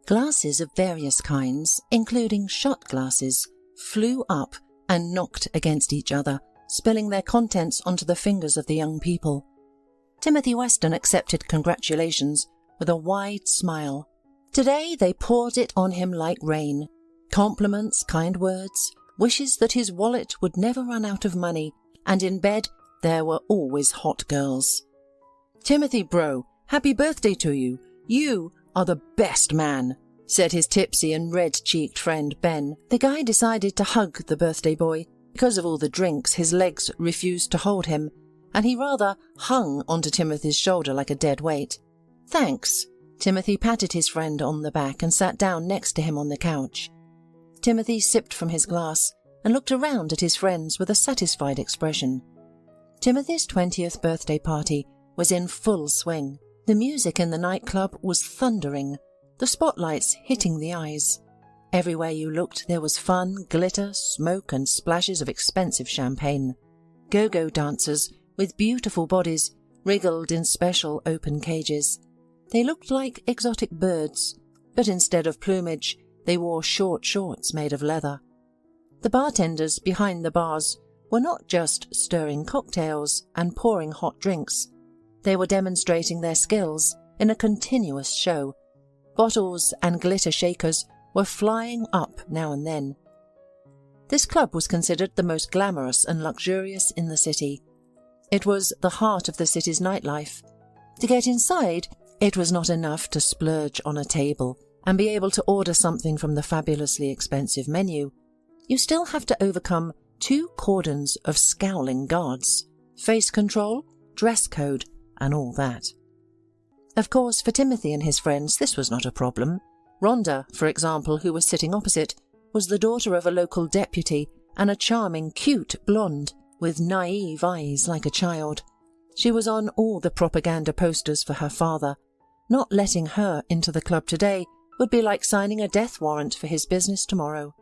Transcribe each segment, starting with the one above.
Glasses of various kinds, including shot glasses, flew up and knocked against each other, spilling their contents onto the fingers of the young people. Timothy Weston accepted congratulations with a wide smile. Today they poured it on him like rain. Compliments, kind words, wishes that his wallet would never run out of money, and in bed there were always hot girls. "Timothy, bro, happy birthday to you. You are the best man," said his tipsy and red-cheeked friend Ben. The guy decided to hug the birthday boy. Because of all the drinks, his legs refused to hold him, and he rather hung onto Timothy's shoulder like a dead weight. "Thanks." Timothy patted his friend on the back and sat down next to him on the couch. Timothy sipped from his glass and looked around at his friends with a satisfied expression. Timothy's 20th birthday party was in full swing. The music in the nightclub was thundering, the spotlights hitting the eyes. Everywhere you looked there was fun, glitter, smoke and splashes of expensive champagne. Go-go dancers with beautiful bodies wriggled in special open cages. They looked like exotic birds, but instead of plumage, they wore short shorts made of leather. The bartenders behind the bars were not just stirring cocktails and pouring hot drinks. They were demonstrating their skills in a continuous show. Bottles and glitter shakers were flying up now and then. This club was considered the most glamorous and luxurious in the city. It was the heart of the city's nightlife. To get inside, it was not enough to splurge on a table and be able to order something from the fabulously expensive menu. You still have to overcome 2 cordons of scowling guards, face control, dress code, and all that. Of course, for Timothy and his friends, this was not a problem. Rhonda, for example, who was sitting opposite, was the daughter of a local deputy and a charming, cute blonde with naive eyes like a child. She was on all the propaganda posters for her father. Not letting her into the club today would be like signing a death warrant for his business tomorrow.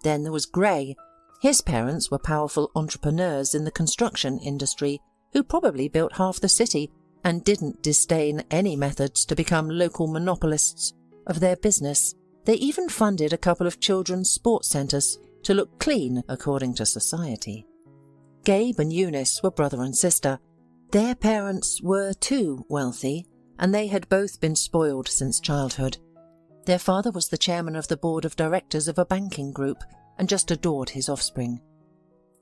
Then there was Gray. His parents were powerful entrepreneurs in the construction industry who probably built half the city and didn't disdain any methods to become local monopolists of their business. They even funded a couple of children's sports centres to look clean according to society. Gabe and Eunice were brother and sister. Their parents were too wealthy, and they had both been spoiled since childhood. Their father was the chairman of the board of directors of a banking group and just adored his offspring.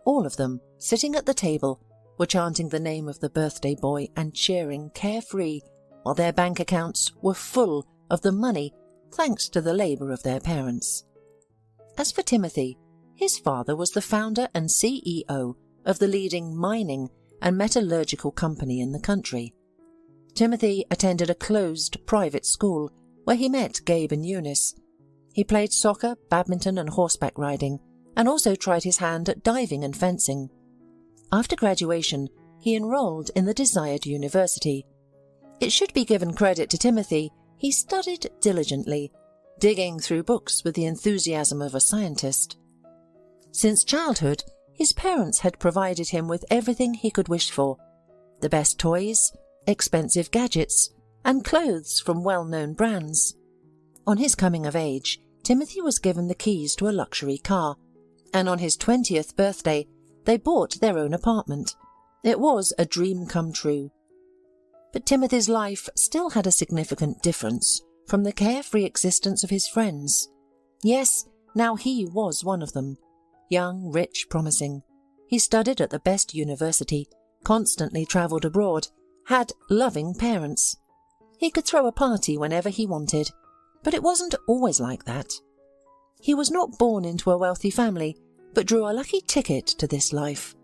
All of them, sitting at the table, were chanting the name of the birthday boy and cheering carefree, while their bank accounts were full of the money thanks to the labour of their parents. As for Timothy, his father was the founder and CEO of the leading mining and metallurgical company in the country. Timothy attended a closed private school where he met Gabe and Eunice. He played soccer, badminton and horseback riding, and also tried his hand at diving and fencing. After graduation, he enrolled in the desired university. It should be given credit to Timothy, he studied diligently, digging through books with the enthusiasm of a scientist. Since childhood, his parents had provided him with everything he could wish for: the best toys, expensive gadgets, and clothes from well-known brands. On his coming of age, Timothy was given the keys to a luxury car, and on his 20th birthday, they bought their own apartment. It was a dream come true. But Timothy's life still had a significant difference from the carefree existence of his friends. Yes, now he was one of them. Young, rich, promising. He studied at the best university, constantly travelled abroad, had loving parents. He could throw a party whenever he wanted, but it wasn't always like that. He was not born into a wealthy family, but drew a lucky ticket to this life.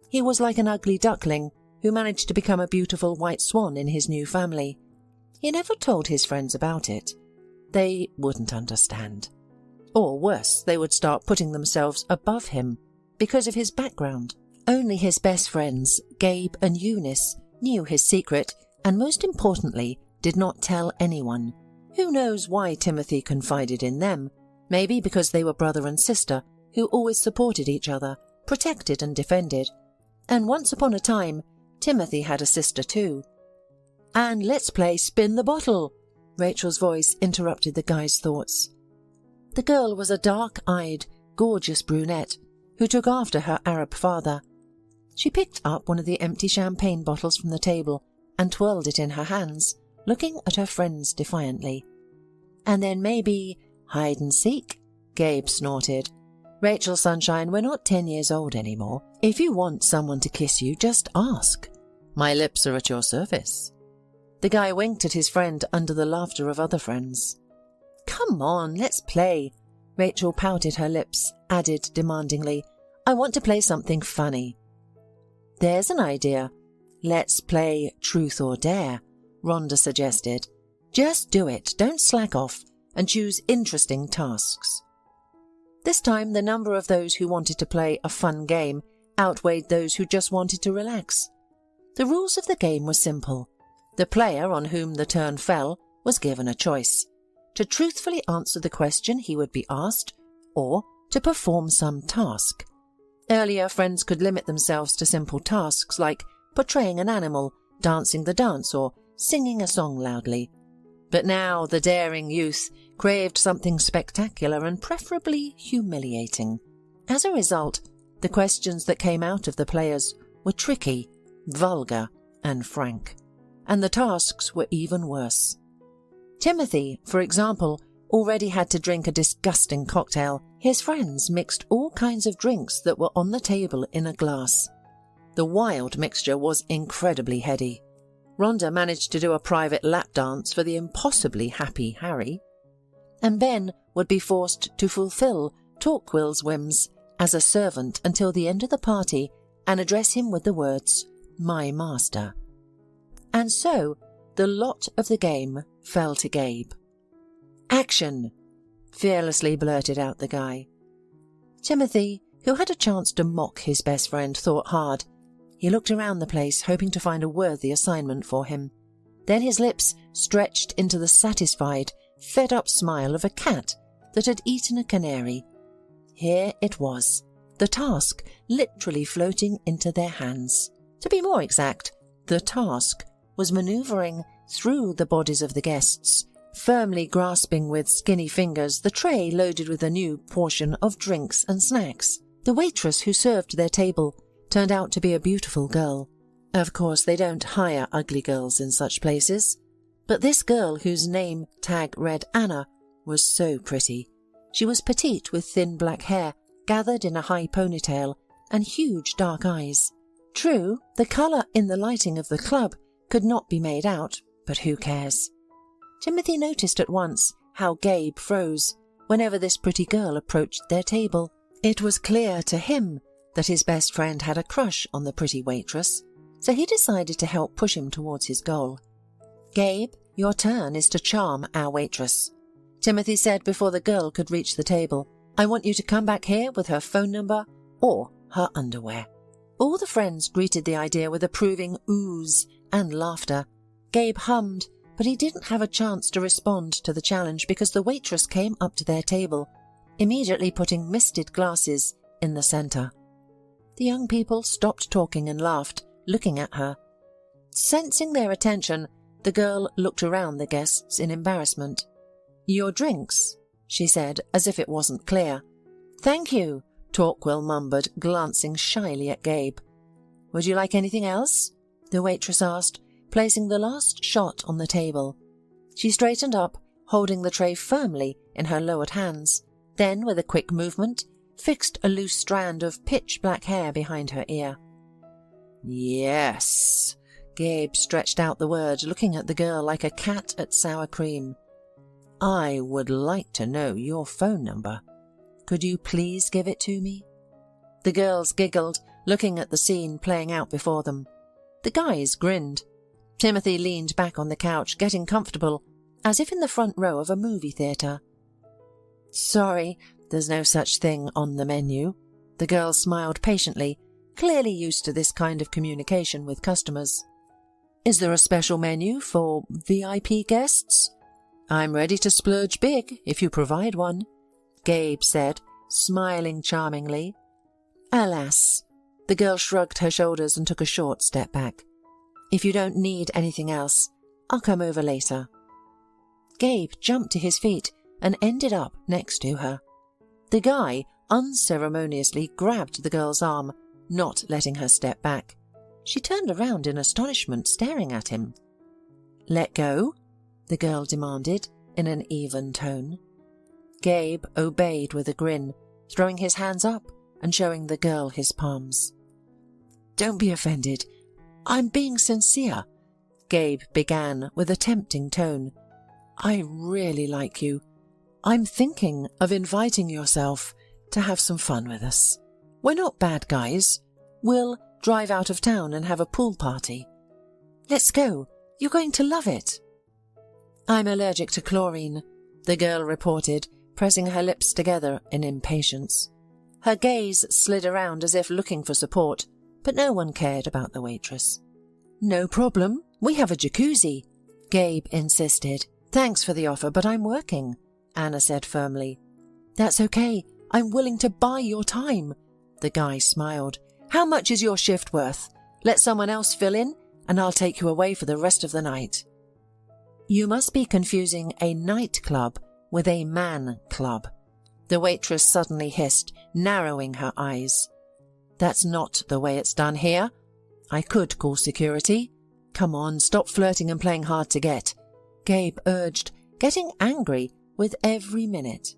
He was like an ugly duckling who managed to become a beautiful white swan in his new family. He never told his friends about it. They wouldn't understand. Or worse, they would start putting themselves above him because of his background. Only his best friends, Gabe and Eunice, knew his secret, and most importantly, did not tell anyone. Who knows why Timothy confided in them? Maybe because they were brother and sister, who always supported each other, protected and defended. And once upon a time, Timothy had a sister too. "And let's play Spin the Bottle," Rachel's voice interrupted the guy's thoughts. The girl was a dark-eyed, gorgeous brunette who took after her Arab father. She picked up one of the empty champagne bottles from the table and twirled it in her hands, looking at her friends defiantly. And then maybe hide and seek? Gabe snorted. Rachel Sunshine, we're not 10 years old anymore. If you want someone to kiss you, just ask. My lips are at your service. The guy winked at his friend under the laughter of other friends. Come on, let's play. Rachel pouted her lips, added demandingly, I want to play something funny. There's an idea. Let's play Truth or Dare, Rhonda suggested. Just do it, don't slack off, and choose interesting tasks. This time the number of those who wanted to play a fun game outweighed those who just wanted to relax. The rules of the game were simple. The player on whom the turn fell was given a choice: to truthfully answer the question he would be asked, or to perform some task. Earlier, friends could limit themselves to simple tasks like portraying an animal, dancing the dance, or singing a song loudly. But now the daring youth craved something spectacular and preferably humiliating. As a result, the questions that came out of the players were tricky, vulgar, and frank. And the tasks were even worse. Timothy, for example, already had to drink a disgusting cocktail. His friends mixed all kinds of drinks that were on the table in a glass. The wild mixture was incredibly heady. Rhonda managed to do a private lap dance for the impossibly happy Harry. And Ben would be forced to fulfill Torquil's whims as a servant until the end of the party and address him with the words, "My master." And so the lot of the game fell to Gabe. "Action!" fearlessly blurted out the guy. Timothy, who had a chance to mock his best friend, thought hard. He looked around the place, hoping to find a worthy assignment for him. Then his lips stretched into the satisfied, fed-up smile of a cat that had eaten a canary. Here it was, the task literally floating into their hands. To be more exact, the task was manoeuvring through the bodies of the guests, firmly grasping with skinny fingers the tray loaded with a new portion of drinks and snacks. The waitress who served their table turned out to be a beautiful girl. Of course, they don't hire ugly girls in such places. But this girl, whose name tag read Anna, was so pretty. She was petite with thin black hair, gathered in a high ponytail, and huge dark eyes. True, the colour in the lighting of the club could not be made out, but who cares? Timothy noticed at once how Gabe froze whenever this pretty girl approached their table. It was clear to him that his best friend had a crush on the pretty waitress, so he decided to help push him towards his goal. "Gabe, your turn is to charm our waitress," Timothy said before the girl could reach the table. "I want you to come back here with her phone number or her underwear." All the friends greeted the idea with approving oohs and laughter. Gabe hummed, but he didn't have a chance to respond to the challenge because the waitress came up to their table, immediately putting misted glasses in the centre. The young people stopped talking and laughed, looking at her. Sensing their attention, the girl looked around the guests in embarrassment. "Your drinks," she said, as if it wasn't clear. "Thank you," Torquil mumbled, glancing shyly at Gabe. "Would you like anything else?" the waitress asked, placing the last shot on the table. She straightened up, holding the tray firmly in her lowered hands. Then, with a quick movement, fixed a loose strand of pitch-black hair behind her ear. "Yes," Gabe stretched out the word, looking at the girl like a cat at sour cream. "I would like to know your phone number. Could you please give it to me?" The girls giggled, looking at the scene playing out before them. The guys grinned. Timothy leaned back on the couch, getting comfortable, as if in the front row of a movie theatre. "Sorry, there's no such thing on the menu." The girl smiled patiently, clearly used to this kind of communication with customers. "Is there a special menu for VIP guests?" "I'm ready to splurge big if you provide one," Gabe said, smiling charmingly. "Alas." The girl shrugged her shoulders and took a short step back. "If you don't need anything else, I'll come over later." Gabe jumped to his feet and ended up next to her. The guy unceremoniously grabbed the girl's arm, not letting her step back. She turned around in astonishment, staring at him. "Let go?" the girl demanded in an even tone. Gabe obeyed with a grin, throwing his hands up and showing the girl his palms. "Don't be offended. I'm being sincere," Gabe began with a tempting tone. "I really like you. I'm thinking of inviting yourself to have some fun with us. We're not bad guys. We'll drive out of town and have a pool party. Let's go. You're going to love it." "I'm allergic to chlorine," the girl reported, pressing her lips together in impatience. Her gaze slid around as if looking for support, but no one cared about the waitress. "No problem. We have a jacuzzi," Gabe insisted. "Thanks for the offer, but I'm working," Anna said firmly. "That's okay. I'm willing to buy your time," the guy smiled. "How much is your shift worth? Let someone else fill in, and I'll take you away for the rest of the night." "You must be confusing a nightclub with a man club," the waitress suddenly hissed, narrowing her eyes. "That's not the way it's done here. I could call security. Come on, stop flirting and playing hard to get," Gabe urged, getting angry with every minute.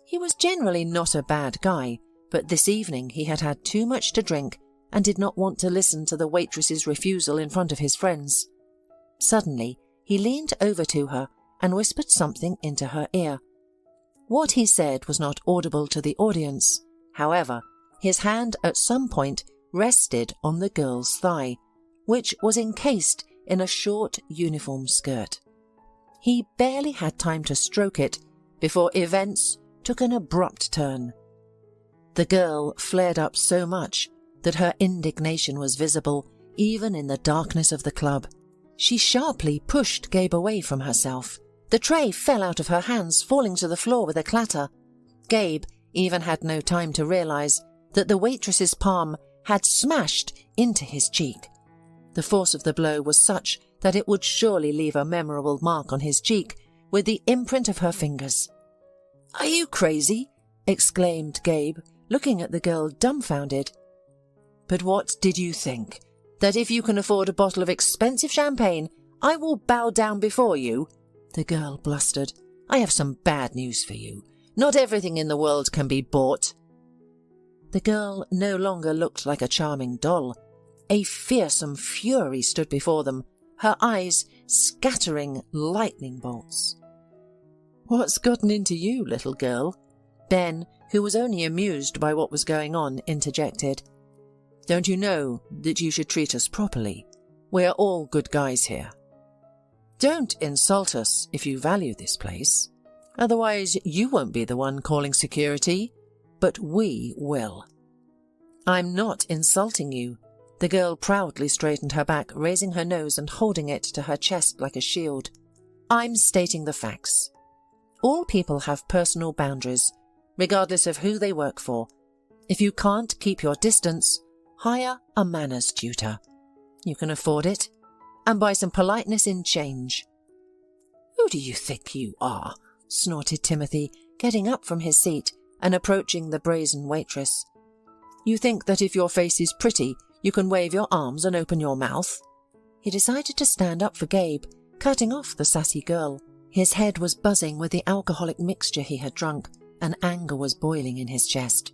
He was generally not a bad guy, but this evening he had had too much to drink and did not want to listen to the waitress's refusal in front of his friends. Suddenly, he leaned over to her and whispered something into her ear. What he said was not audible to the audience. However, his hand at some point rested on the girl's thigh, which was encased in a short uniform skirt. He barely had time to stroke it before events took an abrupt turn. The girl flared up so much that her indignation was visible even in the darkness of the club. She sharply pushed Gabe away from herself. The tray fell out of her hands, falling to the floor with a clatter. Gabe even had no time to realize that the waitress's palm had smashed into his cheek. The force of the blow was such that it would surely leave a memorable mark on his cheek with the imprint of her fingers. "Are you crazy?" exclaimed Gabe, looking at the girl dumbfounded. "But what did you think? That if you can afford a bottle of expensive champagne, I will bow down before you?" the girl blustered. "I have some bad news for you. Not everything in the world can be bought." The girl no longer looked like a charming doll. A fearsome fury stood before them, her eyes scattering lightning bolts. "What's gotten into you, little girl?" Ben, who was only amused by what was going on, interjected. "Don't you know that you should treat us properly? We are all good guys here. Don't insult us if you value this place. Otherwise you won't be the one calling security, but we will." "I'm not insulting you." The girl proudly straightened her back, raising her nose and holding it to her chest like a shield. "I'm stating the facts. All people have personal boundaries, regardless of who they work for. If you can't keep your distance, hire a manners tutor. You can afford it, and buy some politeness in change." "Who do you think you are?" snorted Timothy, getting up from his seat and approaching the brazen waitress. "You think that if your face is pretty, you can wave your arms and open your mouth?" He decided to stand up for Gabe, cutting off the sassy girl. His head was buzzing with the alcoholic mixture he had drunk, and anger was boiling in his chest.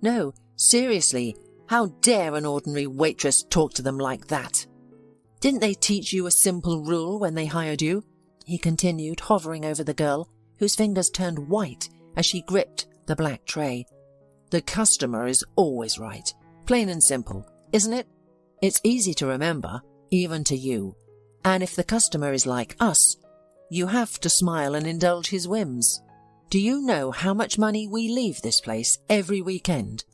"No, seriously, how dare an ordinary waitress talk to them like that? Didn't they teach you a simple rule when they hired you?" he continued, hovering over the girl, whose fingers turned white as she gripped the black tray. "The customer is always right. Plain and simple, isn't it? It's easy to remember, even to you. And if the customer is like us, you have to smile and indulge his whims. Do you know how much money we leave this place every weekend?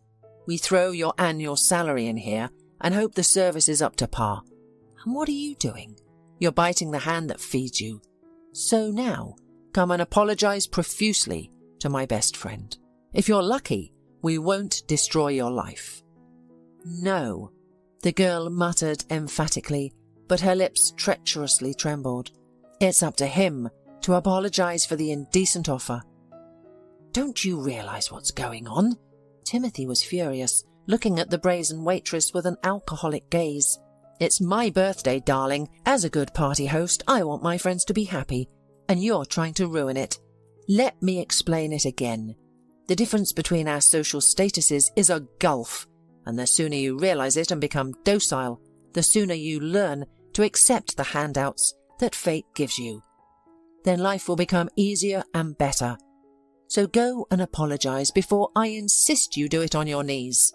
We throw your annual salary in here and hope the service is up to par. And what are you doing? You're biting the hand that feeds you. So now, come and apologize profusely to my best friend. If you're lucky, we won't destroy your life." "No," the girl muttered emphatically, but her lips treacherously trembled. "It's up to him to apologize for the indecent offer. "Don't you realize what's going on?" Timothy was furious, looking at the brazen waitress with an alcoholic gaze. "It's my birthday, darling. As a good party host, I want my friends to be happy, and you're trying to ruin it. Let me explain it again. The difference between our social statuses is a gulf, and the sooner you realize it and become docile, the sooner you learn to accept the handouts that fate gives you. Then life will become easier and better. So go and apologize before I insist you do it on your knees.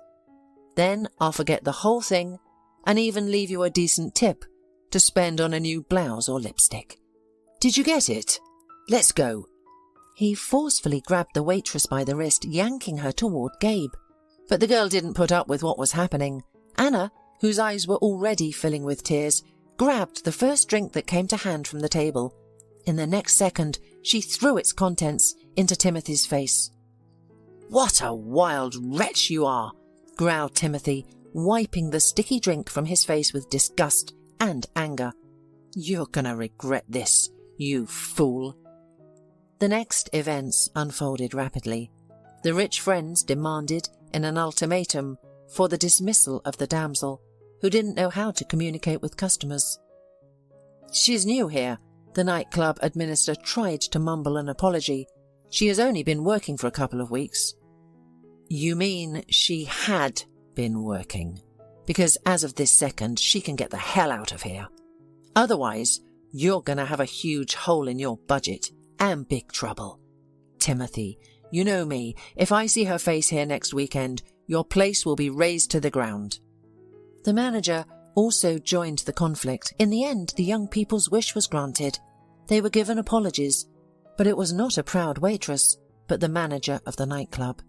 Then I'll forget the whole thing and even leave you a decent tip to spend on a new blouse or lipstick. Did you get it? Let's go." He forcefully grabbed the waitress by the wrist, yanking her toward Gabe. But the girl didn't put up with what was happening. Anna, whose eyes were already filling with tears, grabbed the first drink that came to hand from the table. In the next second, she threw its contents into Timothy's face. "What a wild wretch you are," growled Timothy, wiping the sticky drink from his face with disgust and anger. "You're gonna regret this, you fool." The next events unfolded rapidly. The rich friends demanded, in an ultimatum, for the dismissal of the damsel, who didn't know how to communicate with customers. "She's new here," the nightclub administrator tried to mumble an apology. "She has only been working for a couple of weeks." "You mean she had been working? Because as of this second, she can get the hell out of here. Otherwise, you're going to have a huge hole in your budget and big trouble. Timothy, you know me. If I see her face here next weekend, your place will be razed to the ground." The manager also joined the conflict. In the end, the young people's wish was granted. They were given apologies, but it was not a proud waitress, but the manager of the nightclub.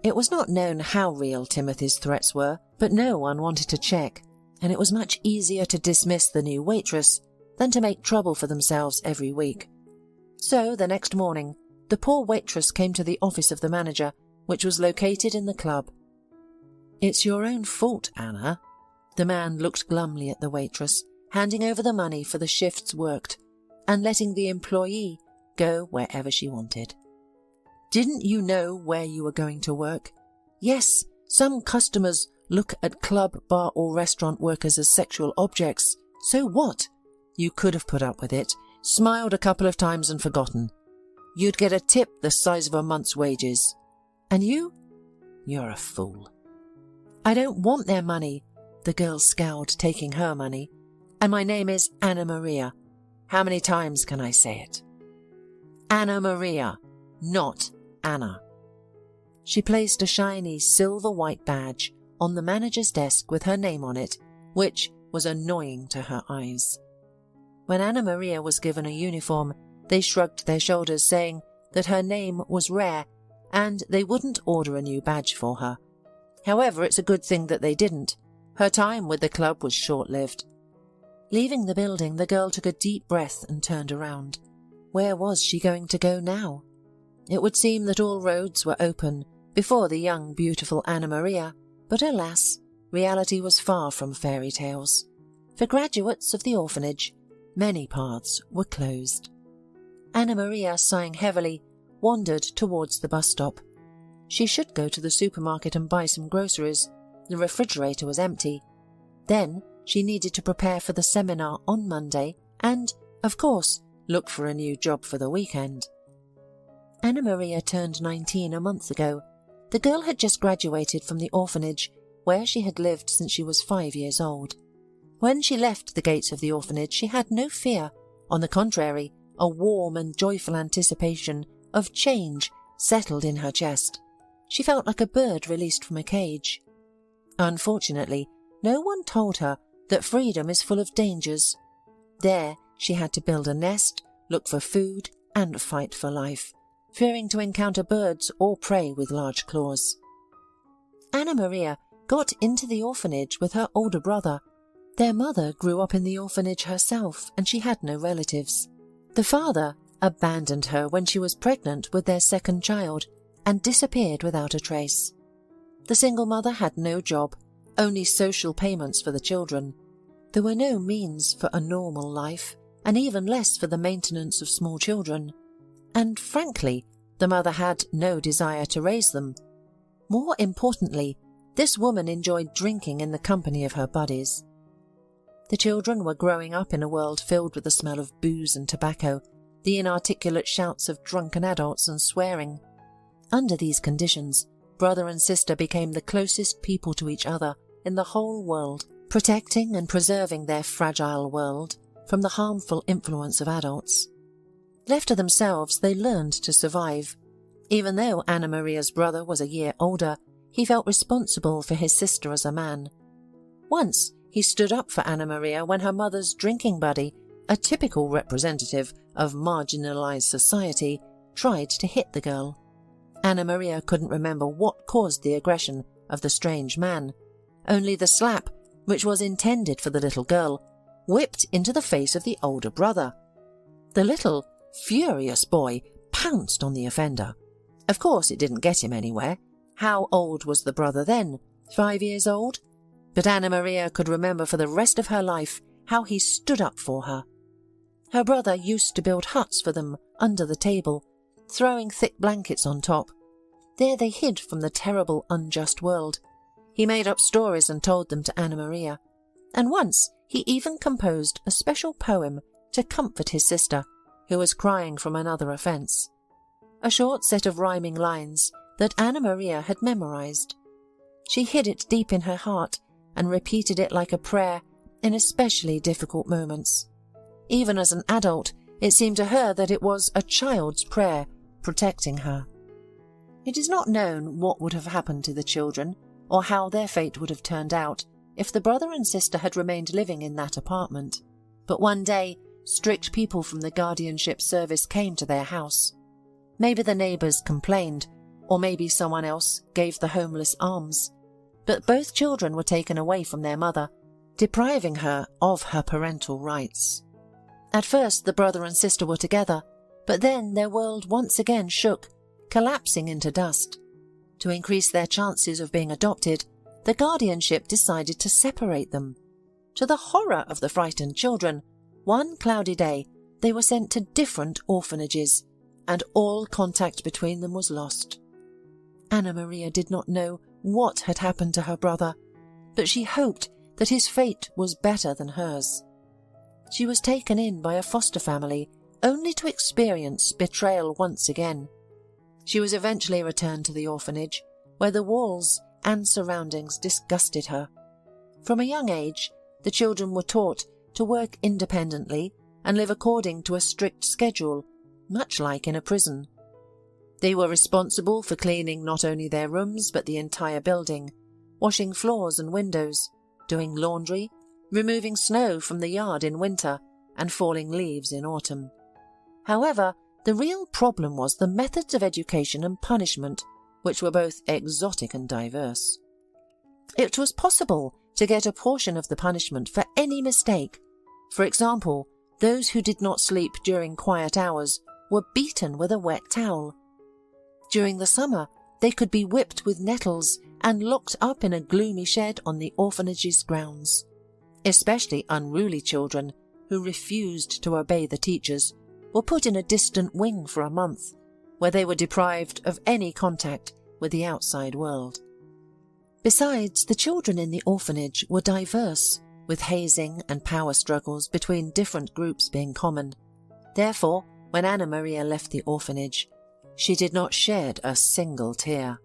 It was not known how real Timothy's threats were, but no one wanted to check, and it was much easier to dismiss the new waitress than to make trouble for themselves every week. So, the next morning, the poor waitress came to the office of the manager, which was located in the club. "It's your own fault, Anna." The man looked glumly at the waitress, handing over the money for the shifts worked, and letting the employee go wherever she wanted. "Didn't you know where you were going to work? Yes, some customers look at club, bar or restaurant workers as sexual objects. So what? You could have put up with it, smiled a couple of times and forgotten. You'd get a tip the size of a month's wages. And you're a fool." "I don't want their money," the girl scowled, taking her money. "And my name is Anna Maria. How many times can I say it? Anna Maria, not Anna." She placed a shiny silver-white badge on the manager's desk with her name on it, which was annoying to her eyes. When Anna Maria was given a uniform, they shrugged their shoulders, saying that her name was rare and they wouldn't order a new badge for her. However, it's a good thing that they didn't. Her time with the club was short-lived. Leaving the building, the girl took a deep breath and turned around. Where was she going to go now? It would seem that all roads were open before the young, beautiful Anna Maria, but alas, reality was far from fairy tales. For graduates of the orphanage, many paths were closed. Anna Maria, sighing heavily, wandered towards the bus stop. She should go to the supermarket and buy some groceries. The refrigerator was empty. Then she needed to prepare for the seminar on Monday and, of course, look for a new job for the weekend. Anna Maria turned 19 a month ago. The girl had just graduated from the orphanage, where she had lived since she was 5 years old. When she left the gates of the orphanage, she had no fear. On the contrary, a warm and joyful anticipation of change settled in her chest. She felt like a bird released from a cage. Unfortunately, no one told her that freedom is full of dangers. There, she had to build a nest, look for food, and fight for life, fearing to encounter birds or prey with large claws. Anna Maria got into the orphanage with her older brother. Their mother grew up in the orphanage herself, and she had no relatives. The father abandoned her when she was pregnant with their second child and disappeared without a trace. The single mother had no job, only social payments for the children. There were no means for a normal life, and even less for the maintenance of small children. And frankly, the mother had no desire to raise them. More importantly, this woman enjoyed drinking in the company of her buddies. The children were growing up in a world filled with the smell of booze and tobacco, the inarticulate shouts of drunken adults and swearing. Under these conditions, brother and sister became the closest people to each other in the whole world, protecting and preserving their fragile world from the harmful influence of adults. Left to themselves, they learned to survive. Even though Anna Maria's brother was a year older, he felt responsible for his sister as a man. Once, he stood up for Anna Maria when her mother's drinking buddy, a typical representative of marginalized society, tried to hit the girl. Anna Maria couldn't remember what caused the aggression of the strange man. Only the slap, which was intended for the little girl, whipped into the face of the older brother. The little, furious boy pounced on the offender. Of course, it didn't get him anywhere. How old was the brother then? 5 years old? But Anna Maria could remember for the rest of her life how he stood up for her. Her brother used to build huts for them under the table, throwing thick blankets on top. There they hid from the terrible, unjust world. He made up stories and told them to Anna Maria. And once he even composed a special poem to comfort his sister, who was crying from another offence. A short set of rhyming lines that Anna Maria had memorized. She hid it deep in her heart and repeated it like a prayer in especially difficult moments. Even as an adult, it seemed to her that it was a child's prayer protecting her. It is not known what would have happened to the children or how their fate would have turned out if the brother and sister had remained living in that apartment. But one day, strict people from the guardianship service came to their house. Maybe the neighbours complained, or maybe someone else gave the homeless alms. But both children were taken away from their mother, depriving her of her parental rights. At first the brother and sister were together, but then their world once again shook, collapsing into dust. To increase their chances of being adopted, the guardianship decided to separate them. To the horror of the frightened children, one cloudy day they were sent to different orphanages, and all contact between them was lost. Anna Maria did not know what had happened to her brother, but she hoped that his fate was better than hers. She was taken in by a foster family, only to experience betrayal once again. She was eventually returned to the orphanage, where the walls and surroundings disgusted her. From a young age, the children were taught to work independently and live according to a strict schedule, much like in a prison. They were responsible for cleaning not only their rooms but the entire building, washing floors and windows, doing laundry, removing snow from the yard in winter, and falling leaves in autumn. However, the real problem was the methods of education and punishment, which were both exotic and diverse. It was possible to get a portion of the punishment for any mistake. For example, those who did not sleep during quiet hours were beaten with a wet towel. During the summer, they could be whipped with nettles and locked up in a gloomy shed on the orphanage's grounds. Especially unruly children who refused to obey the teachers were put in a distant wing for a month, where they were deprived of any contact with the outside world. Besides, the children in the orphanage were diverse, with hazing and power struggles between different groups being common. Therefore, when Anna Maria left the orphanage, she did not shed a single tear.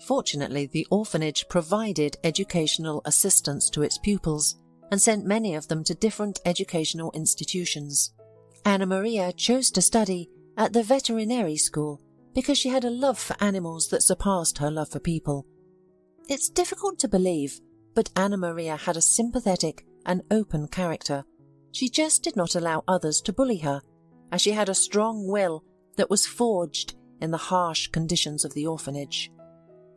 Fortunately, the orphanage provided educational assistance to its pupils and sent many of them to different educational institutions. Anna Maria chose to study at the veterinary school because she had a love for animals that surpassed her love for people. It's difficult to believe, but Anna Maria had a sympathetic and open character. She just did not allow others to bully her, as she had a strong will that was forged in the harsh conditions of the orphanage.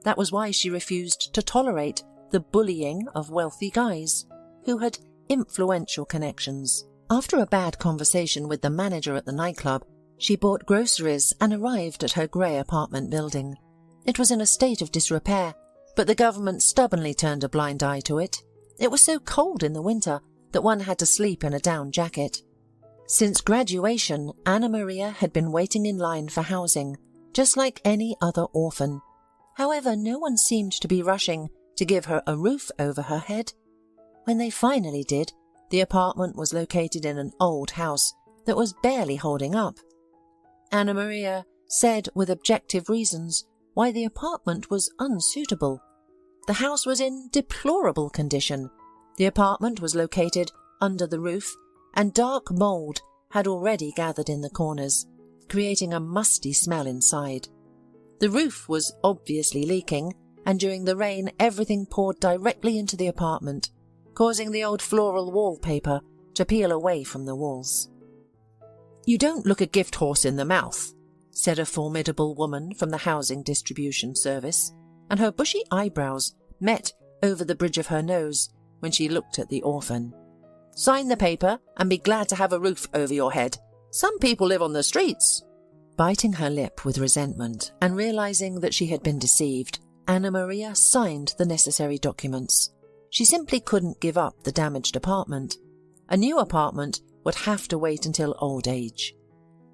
That was why she refused to tolerate the bullying of wealthy guys who had influential connections. After a bad conversation with the manager at the nightclub, she bought groceries and arrived at her grey apartment building. It was in a state of disrepair, but the government stubbornly turned a blind eye to it. It was so cold in the winter that one had to sleep in a down jacket. Since graduation, Anna Maria had been waiting in line for housing, just like any other orphan. However, no one seemed to be rushing to give her a roof over her head. When they finally did, the apartment was located in an old house that was barely holding up. Anna Maria said with objective reasons why the apartment was unsuitable. The house was in deplorable condition. The apartment was located under the roof, and dark mould had already gathered in the corners, creating a musty smell inside. The roof was obviously leaking, and during the rain everything poured directly into the apartment, causing the old floral wallpaper to peel away from the walls. "You don't look a gift horse in the mouth," said a formidable woman from the housing distribution service, and her bushy eyebrows met over the bridge of her nose when she looked at the orphan. "Sign the paper and be glad to have a roof over your head. Some people live on the streets." Biting her lip with resentment and realizing that she had been deceived, Anna Maria signed the necessary documents. She simply couldn't give up the damaged apartment. A new apartment would have to wait until old age.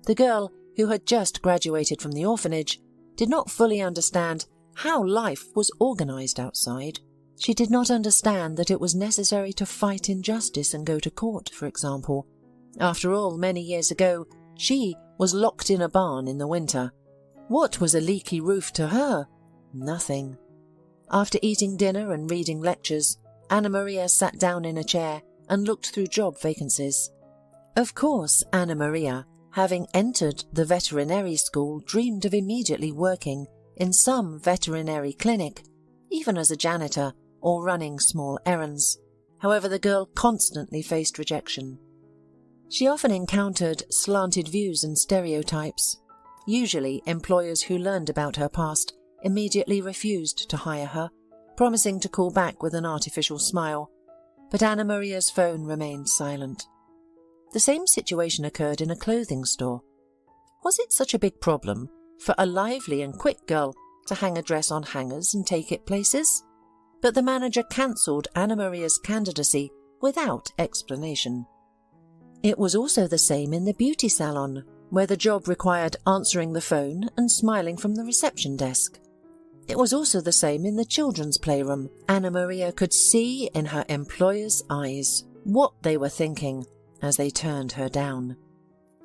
The girl, who had just graduated from the orphanage, did not fully understand how life was organized outside. She did not understand that it was necessary to fight injustice and go to court, for example. After all, many years ago, she was locked in a barn in the winter. What was a leaky roof to her? Nothing. After eating dinner and reading lectures, Anna Maria sat down in a chair and looked through job vacancies. Of course, Anna Maria, having entered the veterinary school, dreamed of immediately working in some veterinary clinic, even as a janitor or running small errands. However, the girl constantly faced rejection. She often encountered slanted views and stereotypes. Usually, employers who learned about her past immediately refused to hire her, promising to call back with an artificial smile. But Anna Maria's phone remained silent. The same situation occurred in a clothing store. Was it such a big problem for a lively and quick girl to hang a dress on hangers and take it places? But the manager cancelled Anna Maria's candidacy without explanation. It was also the same in the beauty salon, where the job required answering the phone and smiling from the reception desk. It was also the same in the children's playroom. Anna Maria could see in her employers' eyes what they were thinking as they turned her down.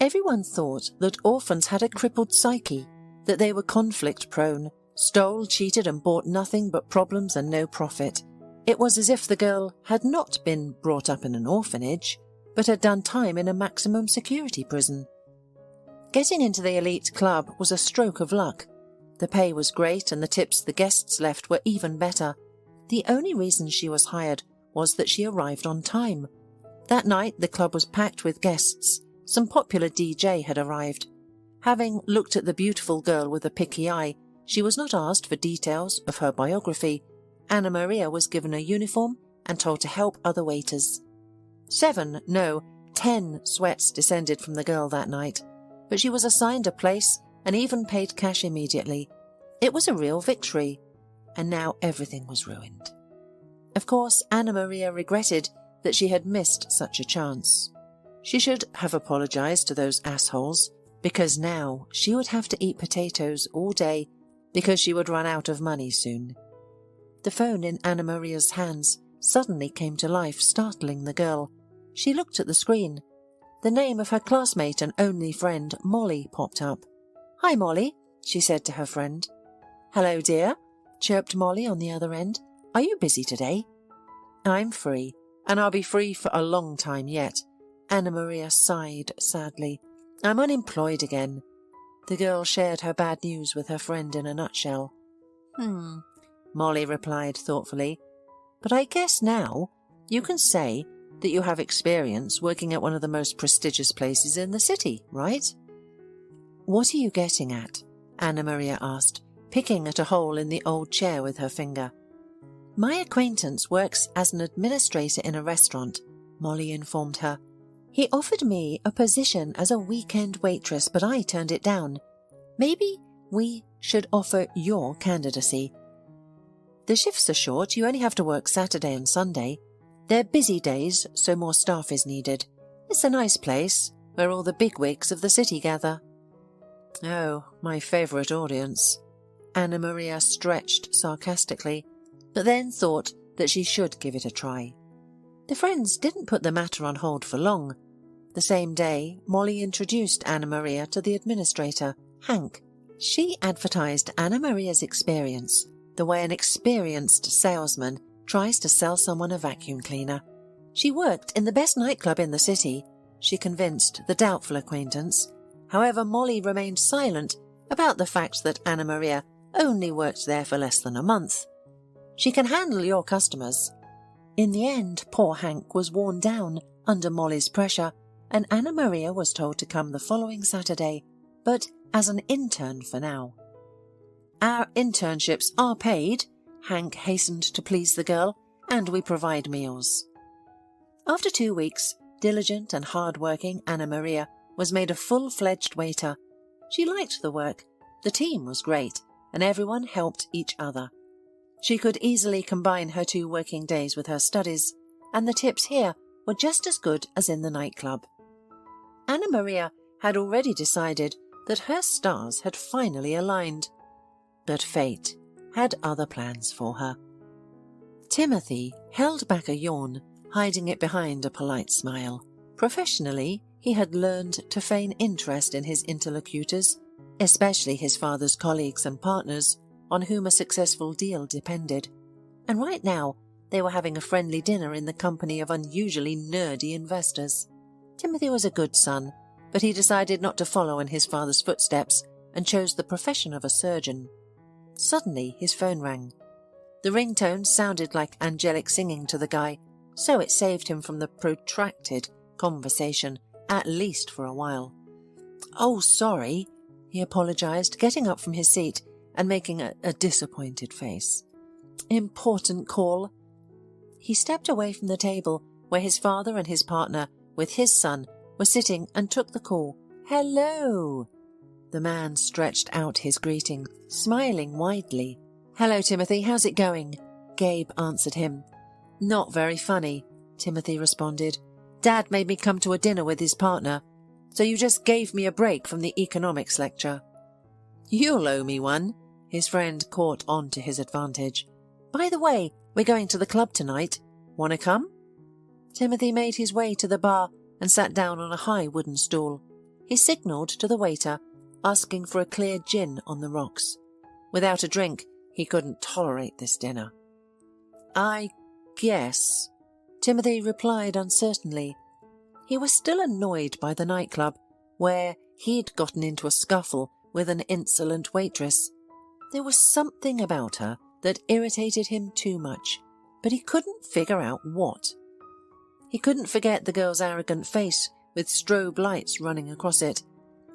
Everyone thought that orphans had a crippled psyche, that they were conflict-prone, stole, cheated and bought nothing but problems and no profit. It was as if the girl had not been brought up in an orphanage, but had done time in a maximum security prison. Getting into the elite club was a stroke of luck. The pay was great and the tips the guests left were even better. The only reason she was hired was that she arrived on time. That night the club was packed with guests. Some popular DJ had arrived. Having looked at the beautiful girl with a picky eye, she was not asked for details of her biography. Anna Maria was given a uniform and told to help other waiters. 10 sweats descended from the girl that night, but she was assigned a place and even paid cash immediately. It was a real victory, and now everything was ruined. Of course, Anna Maria regretted that she had missed such a chance. She should have apologized to those assholes, because now she would have to eat potatoes all day because she would run out of money soon. The phone in Anna Maria's hands suddenly came to life, startling the girl. She looked at the screen. The name of her classmate and only friend, Molly, popped up. "Hi, Molly," she said to her friend. "Hello, dear," chirped Molly on the other end. "Are you busy today?" "I'm free, and I'll be free for a long time yet." Anna Maria sighed sadly. "I'm unemployed again." The girl shared her bad news with her friend in a nutshell. Molly replied thoughtfully. "But I guess now you can say that you have experience working at one of the most prestigious places in the city, right?" "What are you getting at?" Anna Maria asked, picking at a hole in the old chair with her finger. "My acquaintance works as an administrator in a restaurant," Molly informed her. "He offered me a position as a weekend waitress, but I turned it down. Maybe we should offer your candidacy. The shifts are short, you only have to work Saturday and Sunday. They're busy days, so more staff is needed. It's a nice place. where all the bigwigs of the city gather. Oh, my favourite audience. Anna Maria stretched sarcastically, but then thought that she should give it a try. The friends didn't put the matter on hold for long. The same day, Molly introduced Anna Maria to the administrator, Hank. She advertised Anna Maria's experience, the way an experienced salesman tries to sell someone a vacuum cleaner. She worked in the best nightclub in the city, she convinced the doubtful acquaintance. However, Molly remained silent about the fact that Anna Maria only worked there for less than a month. She can handle your customers. In the end, poor Hank was worn down under Molly's pressure, and Anna Maria was told to come the following Saturday, but as an intern for now. Our internships are paid, Hank hastened to please the girl, and we provide meals. After 2 weeks, diligent and hard-working Anna Maria was made a full-fledged waiter. She liked the work, the team was great, and everyone helped each other. She could easily combine her 2 working days with her studies, and the tips here were just as good as in the nightclub. Anna Maria had already decided that her stars had finally aligned, but fate had other plans for her. Timothy held back a yawn, hiding it behind a polite smile. Professionally, he had learned to feign interest in his interlocutors, especially his father's colleagues and partners, on whom a successful deal depended. And right now, they were having a friendly dinner in the company of unusually nerdy investors. Timothy was a good son, but he decided not to follow in his father's footsteps and chose the profession of a surgeon. Suddenly, his phone rang. The ringtone sounded like angelic singing to the guy, so it saved him from the protracted conversation, at least for a while. "Oh, sorry," he apologized, getting up from his seat and making a disappointed face. "Important call." He stepped away from the table where his father and his partner, with his son, were sitting and took the call. "Hello!" The man stretched out his greeting, smiling widely. "Hello, Timothy, how's it going?" Gabe answered him. "Not very funny," Timothy responded. "Dad made me come to a dinner with his partner, so you just gave me a break from the economics lecture." "You'll owe me one," his friend caught on to his advantage. "By the way, we're going to the club tonight. Want to come?" Timothy made his way to the bar and sat down on a high wooden stool. He signalled to the waiter, asking for a clear gin on the rocks. Without a drink, he couldn't tolerate this dinner. "I guess," Timothy replied uncertainly. He was still annoyed by the nightclub, where he'd gotten into a scuffle with an insolent waitress. There was something about her that irritated him too much, but he couldn't figure out what. He couldn't forget the girl's arrogant face with strobe lights running across it,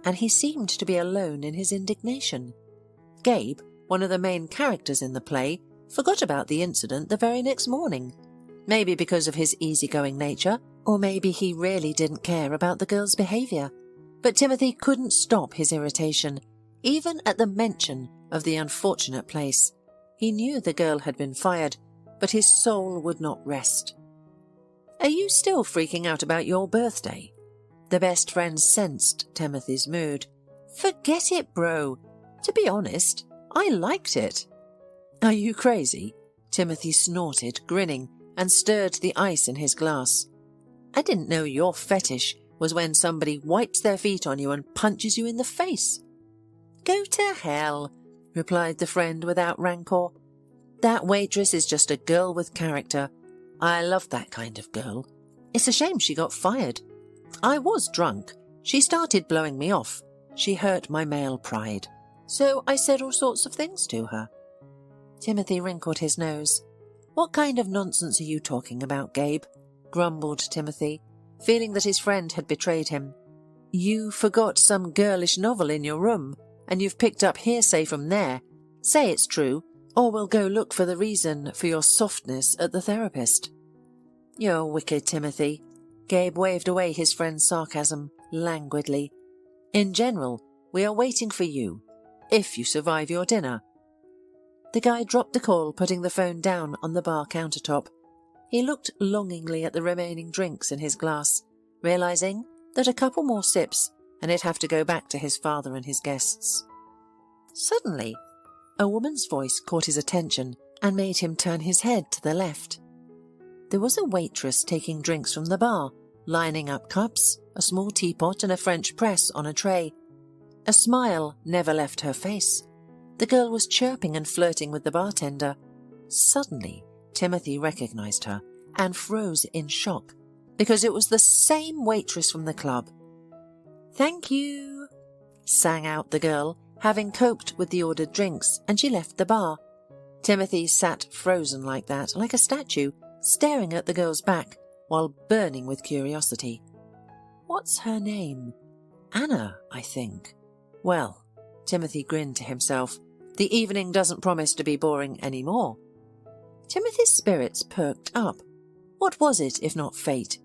and he seemed to be alone in his indignation. Gabe, one of the main characters in the play, forgot about the incident the very next morning. Maybe because of his easygoing nature, or maybe he really didn't care about the girl's behaviour. But Timothy couldn't stop his irritation, even at the mention of the unfortunate place. He knew the girl had been fired, but his soul would not rest. "Are you still freaking out about your birthday?" The best friend sensed Timothy's mood. "Forget it, bro. To be honest, I liked it." "Are you crazy?" Timothy snorted, grinning, and stirred the ice in his glass. "I didn't know your fetish was when somebody wipes their feet on you and punches you in the face." "Go to hell," replied the friend without rancor. "That waitress is just a girl with character. I love that kind of girl. It's a shame she got fired. I was drunk. She started blowing me off. She hurt my male pride. So I said all sorts of things to her." Timothy wrinkled his nose. "What kind of nonsense are you talking about, Gabe?" grumbled Timothy, feeling that his friend had betrayed him. "You forgot some girlish novel in your room, and you've picked up hearsay from there. Say it's true, or we'll go look for the reason for your softness at the therapist." "You're wicked, Timothy." Gabe waved away his friend's sarcasm languidly. "In general, we are waiting for you, if you survive your dinner." The guy dropped the call, putting the phone down on the bar countertop. He looked longingly at the remaining drinks in his glass, realizing that a couple more sips and he'd have to go back to his father and his guests. Suddenly, a woman's voice caught his attention and made him turn his head to the left. There was a waitress taking drinks from the bar, lining up cups, a small teapot and a French press on a tray. A smile never left her face. The girl was chirping and flirting with the bartender. Suddenly, Timothy recognized her and froze in shock, because it was the same waitress from the club. "Thank you," sang out the girl, having coped with the ordered drinks, and she left the bar. Timothy sat frozen like that, like a statue, staring at the girl's back while burning with curiosity. What's her name? Anna, I think. Well, Timothy grinned to himself. The evening doesn't promise to be boring anymore. Timothy's spirits perked up. What was it if not fate?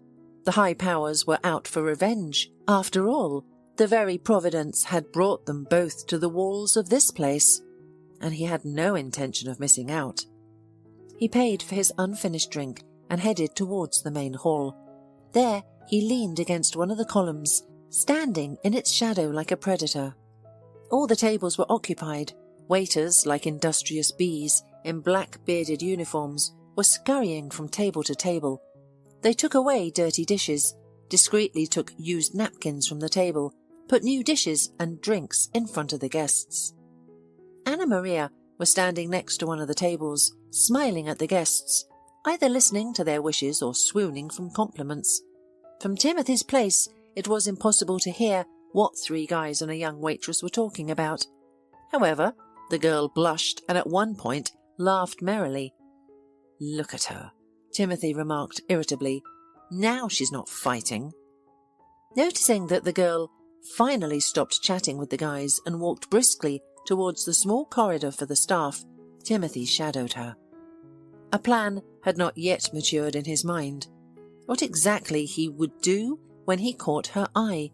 The high powers were out for revenge. After all, the very Providence had brought them both to the walls of this place, and he had no intention of missing out. He paid for his unfinished drink and headed towards the main hall. There he leaned against one of the columns, standing in its shadow like a predator. All the tables were occupied. Waiters, like industrious bees in black bearded uniforms, were scurrying from table to table. They took away dirty dishes, discreetly took used napkins from the table, put new dishes and drinks in front of the guests. Anna Maria was standing next to one of the tables, smiling at the guests, either listening to their wishes or swooning from compliments. From Timothy's place, it was impossible to hear what three guys and a young waitress were talking about. However, the girl blushed and at one point laughed merrily. "Look at her," Timothy remarked irritably. "Now she's not fighting." Noticing that the girl finally stopped chatting with the guys and walked briskly towards the small corridor for the staff, Timothy shadowed her. A plan had not yet matured in his mind. What exactly he would do when he caught her eye?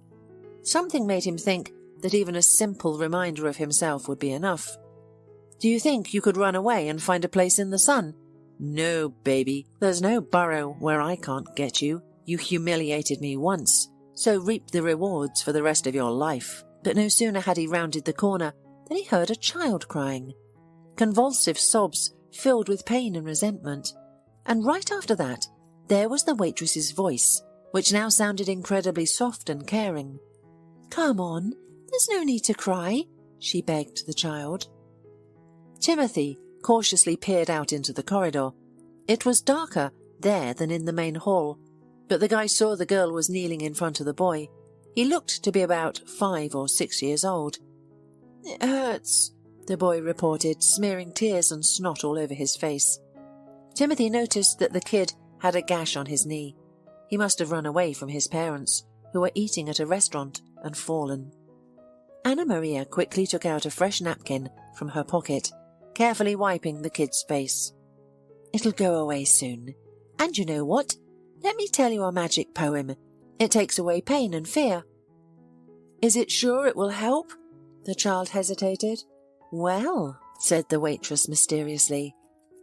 Something made him think that even a simple reminder of himself would be enough. "Do you think you could run away and find a place in the sun?" "No, baby. There's no burrow where I can't get you. You humiliated me once, so reap the rewards for the rest of your life." But no sooner had he rounded the corner than he heard a child crying. Convulsive sobs filled with pain and resentment. And right after that, there was the waitress's voice, which now sounded incredibly soft and caring. "Come on, there's no need to cry," she begged the child. Timothy cautiously peered out into the corridor. It was darker there than in the main hall, but the guy saw the girl was kneeling in front of the boy. He looked to be about 5 or 6 years old. "It hurts," the boy reported, smearing tears and snot all over his face. Timothy noticed that the kid had a gash on his knee. He must have run away from his parents, who were eating at a restaurant, and fallen. Anna Maria quickly took out a fresh napkin from her pocket, carefully wiping the kid's face. "It'll go away soon. And you know what? Let me tell you a magic poem. It takes away pain and fear." "Is it sure it will help?" The child hesitated. "Well," said the waitress mysteriously,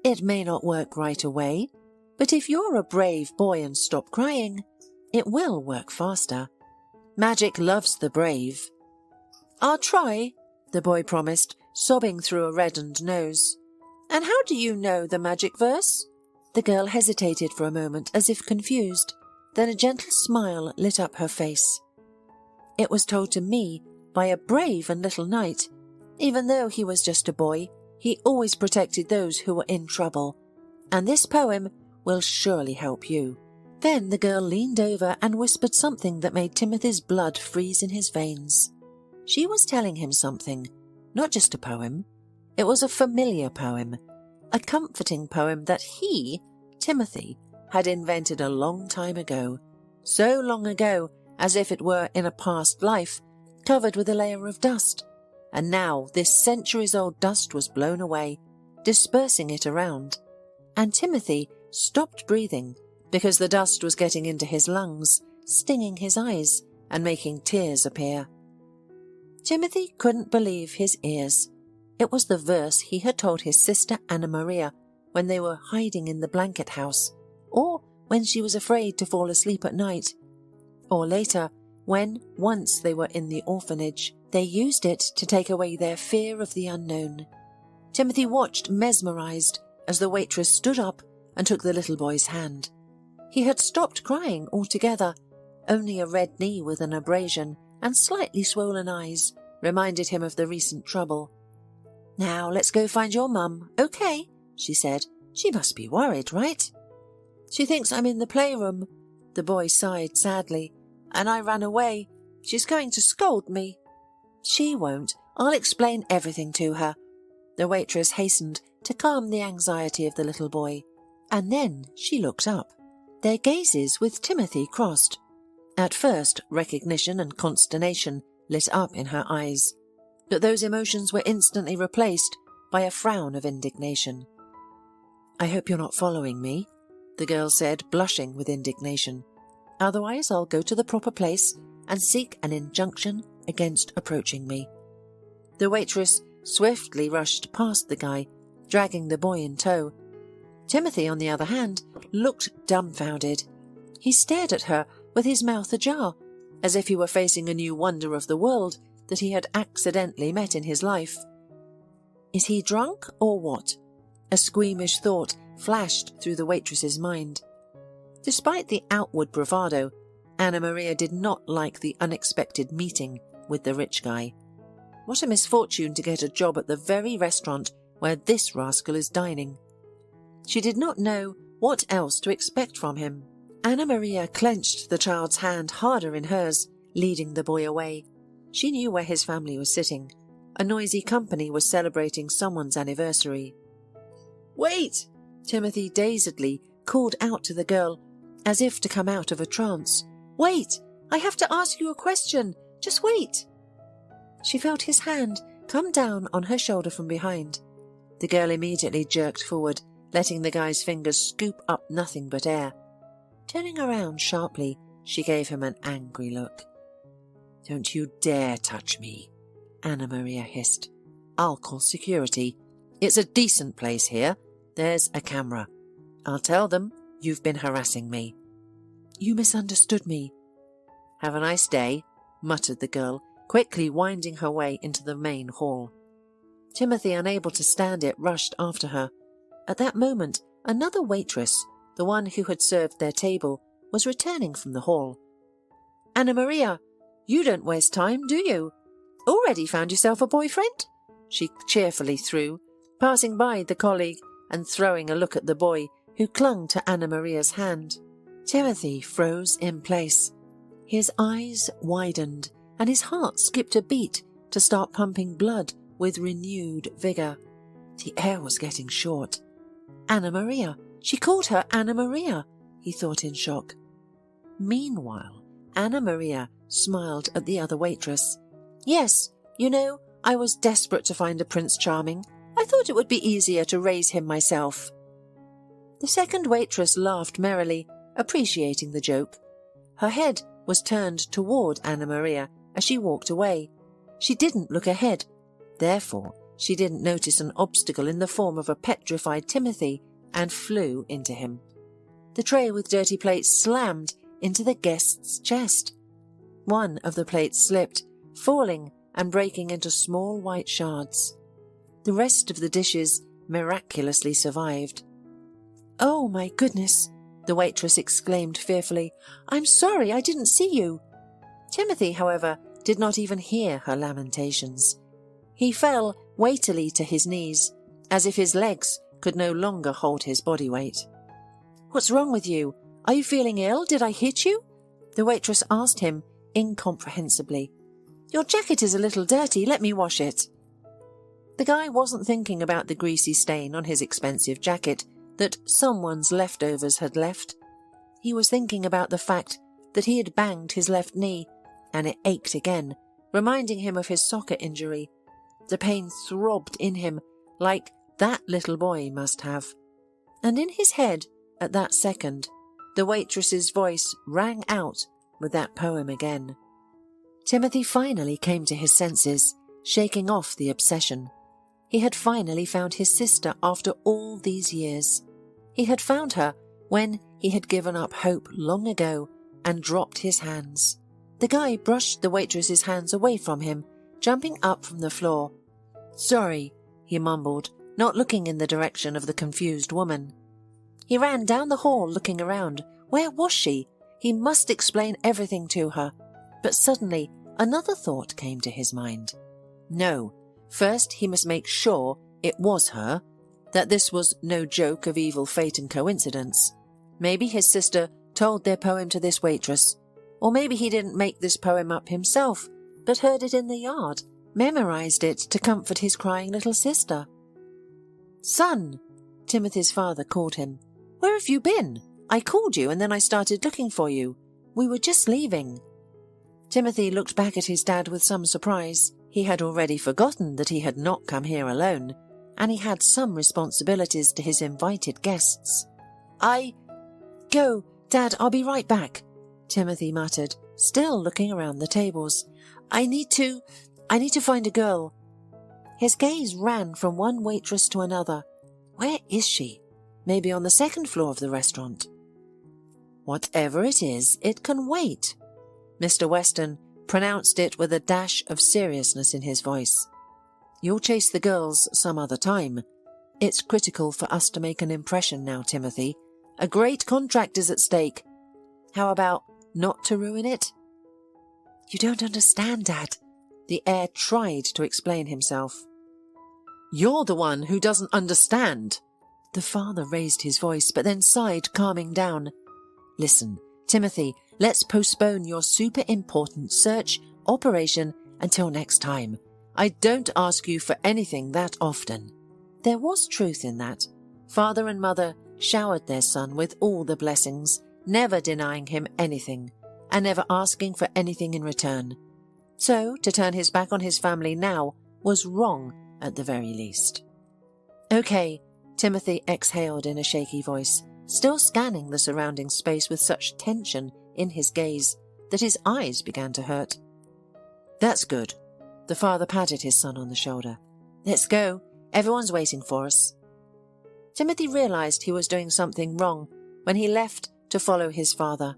"it may not work right away, but if you're a brave boy and stop crying, it will work faster. Magic loves the brave." "I'll try," the boy promised, sobbing through a reddened nose. "And how do you know the magic verse?" The girl hesitated for a moment as if confused. Then a gentle smile lit up her face. "It was told to me by a brave and little knight. Even though he was just a boy, he always protected those who were in trouble. And this poem will surely help you." Then the girl leaned over and whispered something that made Timothy's blood freeze in his veins. She was telling him something, not just a poem. It was a familiar poem, a comforting poem that he, Timothy, had invented a long time ago. So long ago, as if it were in a past life, covered with a layer of dust. And now this centuries-old dust was blown away, dispersing it around. And Timothy stopped breathing, because the dust was getting into his lungs, stinging his eyes, and making tears appear. Timothy couldn't believe his ears. It was the verse he had told his sister Anna Maria when they were hiding in the blanket house, or when she was afraid to fall asleep at night, or later when, once they were in the orphanage, they used it to take away their fear of the unknown. Timothy watched mesmerized as the waitress stood up and took the little boy's hand. He had stopped crying altogether. Only a red knee with an abrasion and slightly swollen eyes reminded him of the recent trouble. "Now let's go find your mum, okay?" she said. "She must be worried, right?" "She thinks I'm in the playroom," the boy sighed sadly, "and I ran away. She's going to scold me." "She won't. I'll explain everything to her." The waitress hastened to calm the anxiety of the little boy, and then she looked up. Their gazes with Timothy crossed. At first, recognition and consternation lit up in her eyes, but those emotions were instantly replaced by a frown of indignation. "I hope you're not following me," the girl said, blushing with indignation. "Otherwise I'll go to the proper place and seek an injunction against approaching me." The waitress swiftly rushed past the guy, dragging the boy in tow. Timothy, on the other hand, looked dumbfounded. He stared at her with his mouth ajar, as if he were facing a new wonder of the world that he had accidentally met in his life. Is he drunk or what? A squeamish thought flashed through the waitress's mind. Despite the outward bravado, Anna Maria did not like the unexpected meeting with the rich guy. What a misfortune to get a job at the very restaurant where this rascal is dining. She did not know what else to expect from him. Anna Maria clenched the child's hand harder in hers, leading the boy away. She knew where his family was sitting. A noisy company was celebrating someone's anniversary. "Wait!" Timothy dazedly called out to the girl, as if to come out of a trance. "Wait! I have to ask you a question. Just wait!" She felt his hand come down on her shoulder from behind. The girl immediately jerked forward, letting the guy's fingers scoop up nothing but air. Turning around sharply, she gave him an angry look. "Don't you dare touch me," Anna Maria hissed. "I'll call security. It's a decent place here. There's a camera. I'll tell them you've been harassing me." "You misunderstood me." "Have a nice day," muttered the girl, quickly winding her way into the main hall. Timothy, unable to stand it, rushed after her. At that moment, another waitress, the one who had served their table, was returning from the hall. "Anna Maria, you don't waste time, do you? Already found yourself a boyfriend?" she cheerfully threw, passing by the colleague and throwing a look at the boy who clung to Anna Maria's hand. Timothy froze in place. His eyes widened and his heart skipped a beat to start pumping blood with renewed vigour. The air was getting short. Anna Maria! She called her Anna Maria, he thought in shock. Meanwhile, Anna Maria smiled at the other waitress. "Yes, you know, I was desperate to find a Prince Charming. I thought it would be easier to raise him myself." The second waitress laughed merrily, appreciating the joke. Her head was turned toward Anna Maria as she walked away. She didn't look ahead. Therefore, she didn't notice an obstacle in the form of a petrified Timothy and flew into him. The tray with dirty plates slammed into the guest's chest. One of the plates slipped, falling and breaking into small white shards. The rest of the dishes miraculously survived. "Oh, my goodness," the waitress exclaimed fearfully. "I'm sorry, I didn't see you." Timothy, however, did not even hear her lamentations. He fell weightily to his knees, as if his legs could no longer hold his body weight. "What's wrong with you? Are you feeling ill? Did I hit you?" the waitress asked him incomprehensibly. "Your jacket is a little dirty. Let me wash it." The guy wasn't thinking about the greasy stain on his expensive jacket that someone's leftovers had left. He was thinking about the fact that he had banged his left knee, and it ached again, reminding him of his soccer injury. The pain throbbed in him like that little boy must have. And in his head, at that second, the waitress's voice rang out with that poem again. Timothy finally came to his senses, shaking off the obsession. He had finally found his sister after all these years. He had found her when he had given up hope long ago and dropped his hands. The guy brushed the waitress's hands away from him, jumping up from the floor. "Sorry," he mumbled, not looking in the direction of the confused woman. He ran down the hall looking around. Where was she? He must explain everything to her. But suddenly another thought came to his mind. No, first he must make sure it was her, that this was no joke of evil fate and coincidence. Maybe his sister told their poem to this waitress, or maybe he didn't make this poem up himself, but heard it in the yard, memorized it to comfort his crying little sister. "Son," Timothy's father called him. "Where have you been? I called you and then I started looking for you. We were just leaving." Timothy looked back at his dad with some surprise. He had already forgotten that he had not come here alone, and he had some responsibilities to his invited guests. Go, Dad, I'll be right back," Timothy muttered, still looking around the tables. I need to find a girl." His gaze ran from one waitress to another. Where is she? Maybe on the second floor of the restaurant. "Whatever it is, it can wait." Mr. Weston pronounced it with a dash of seriousness in his voice. "You'll chase the girls some other time. It's critical for us to make an impression now, Timothy. A great contract is at stake. How about not to ruin it?" "You don't understand, Dad." The heir tried to explain himself. "You're the one who doesn't understand." The father raised his voice, but then sighed, calming down. "Listen, Timothy, let's postpone your super important search operation until next time. I don't ask you for anything that often." There was truth in that. Father and mother showered their son with all the blessings, never denying him anything, and never asking for anything in return. So, to turn his back on his family now was wrong at the very least. "Okay," Timothy exhaled in a shaky voice, still scanning the surrounding space with such tension in his gaze that his eyes began to hurt. "That's good." The father patted his son on the shoulder. "Let's go. Everyone's waiting for us." Timothy realized he was doing something wrong when he left to follow his father.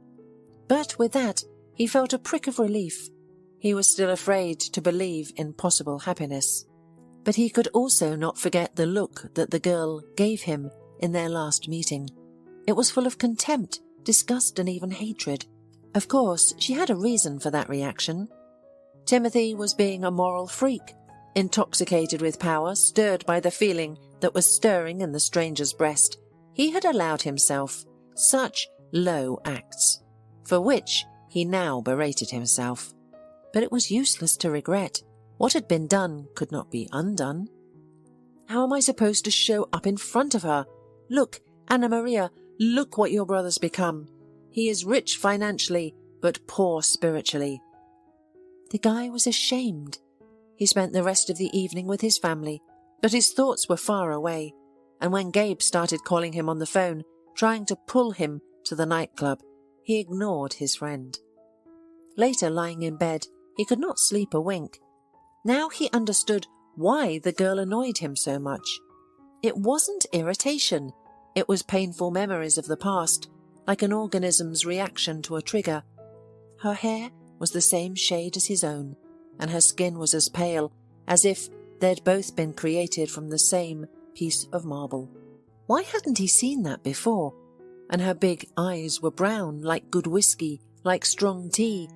But with that, he felt a prick of relief. He was still afraid to believe in possible happiness. But he could also not forget the look that the girl gave him in their last meeting. It was full of contempt, disgust, and even hatred. Of course, she had a reason for that reaction. Timothy was being a moral freak, intoxicated with power, stirred by the feeling that was stirring in the stranger's breast. He had allowed himself such low acts, for which he now berated himself. But it was useless to regret. What had been done could not be undone. How am I supposed to show up in front of her? "Look, Anna Maria, look what your brother's become. He is rich financially, but poor spiritually." The guy was ashamed. He spent the rest of the evening with his family, but his thoughts were far away, and when Gabe started calling him on the phone, trying to pull him to the nightclub, he ignored his friend. Later, lying in bed, he could not sleep a wink. Now he understood why the girl annoyed him so much. It wasn't irritation. It was painful memories of the past, like an organism's reaction to a trigger. Her hair was the same shade as his own, and her skin was as pale as if they'd both been created from the same piece of marble. Why hadn't he seen that before? And her big eyes were brown, like good whiskey, like strong tea.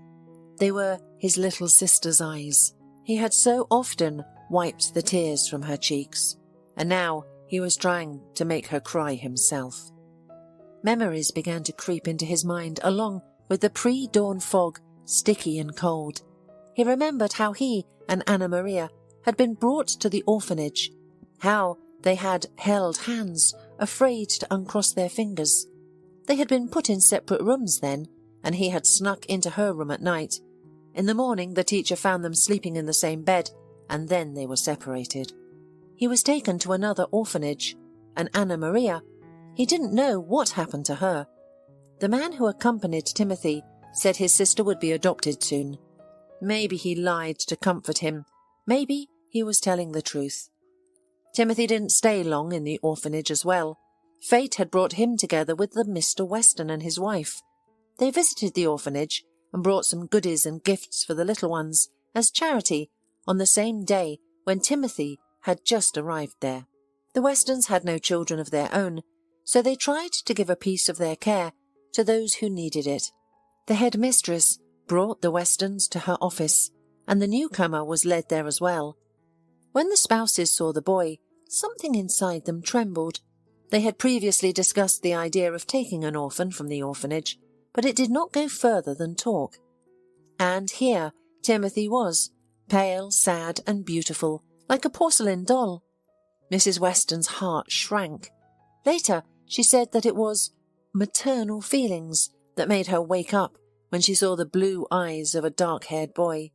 They were his little sister's eyes. He had so often wiped the tears from her cheeks, and now he was trying to make her cry himself. Memories began to creep into his mind along with the pre-dawn fog, sticky and cold. He remembered how he and Anna Maria had been brought to the orphanage, how they had held hands, afraid to uncross their fingers. They had been put in separate rooms then, and he had snuck into her room at night. In the morning, the teacher found them sleeping in the same bed, and then they were separated. He was taken to another orphanage, and Anna Maria, he didn't know what happened to her. The man who accompanied Timothy said his sister would be adopted soon. Maybe he lied to comfort him. Maybe he was telling the truth. Timothy didn't stay long in the orphanage as well. Fate had brought him together with the Mr. Weston and his wife. They visited the orphanage and brought some goodies and gifts for the little ones as charity on the same day when Timothy had just arrived there. The Westons had no children of their own, so they tried to give a piece of their care to those who needed it. The headmistress brought the Westons to her office, and the newcomer was led there as well. When the spouses saw the boy, something inside them trembled. They had previously discussed the idea of taking an orphan from the orphanage, but it did not go further than talk. And here Timothy was, pale, sad, and beautiful, like a porcelain doll. Mrs. Weston's heart shrank. Later, she said that it was maternal feelings that made her wake up when she saw the blue eyes of a dark-haired boy.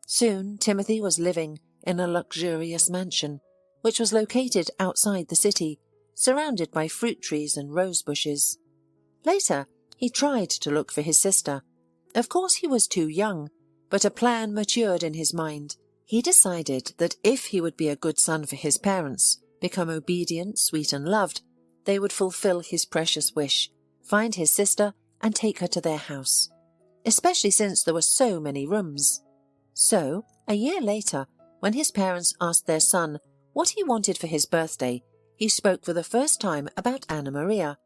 Soon, Timothy was living in a luxurious mansion, which was located outside the city, surrounded by fruit trees and rose bushes. Later, he tried to look for his sister. Of course, he was too young, but a plan matured in his mind. He decided that if he would be a good son for his parents, become obedient, sweet, and loved, they would fulfill his precious wish, find his sister, and take her to their house, especially since there were so many rooms. So, a year later, when his parents asked their son what he wanted for his birthday, he spoke for the first time about Anna Maria.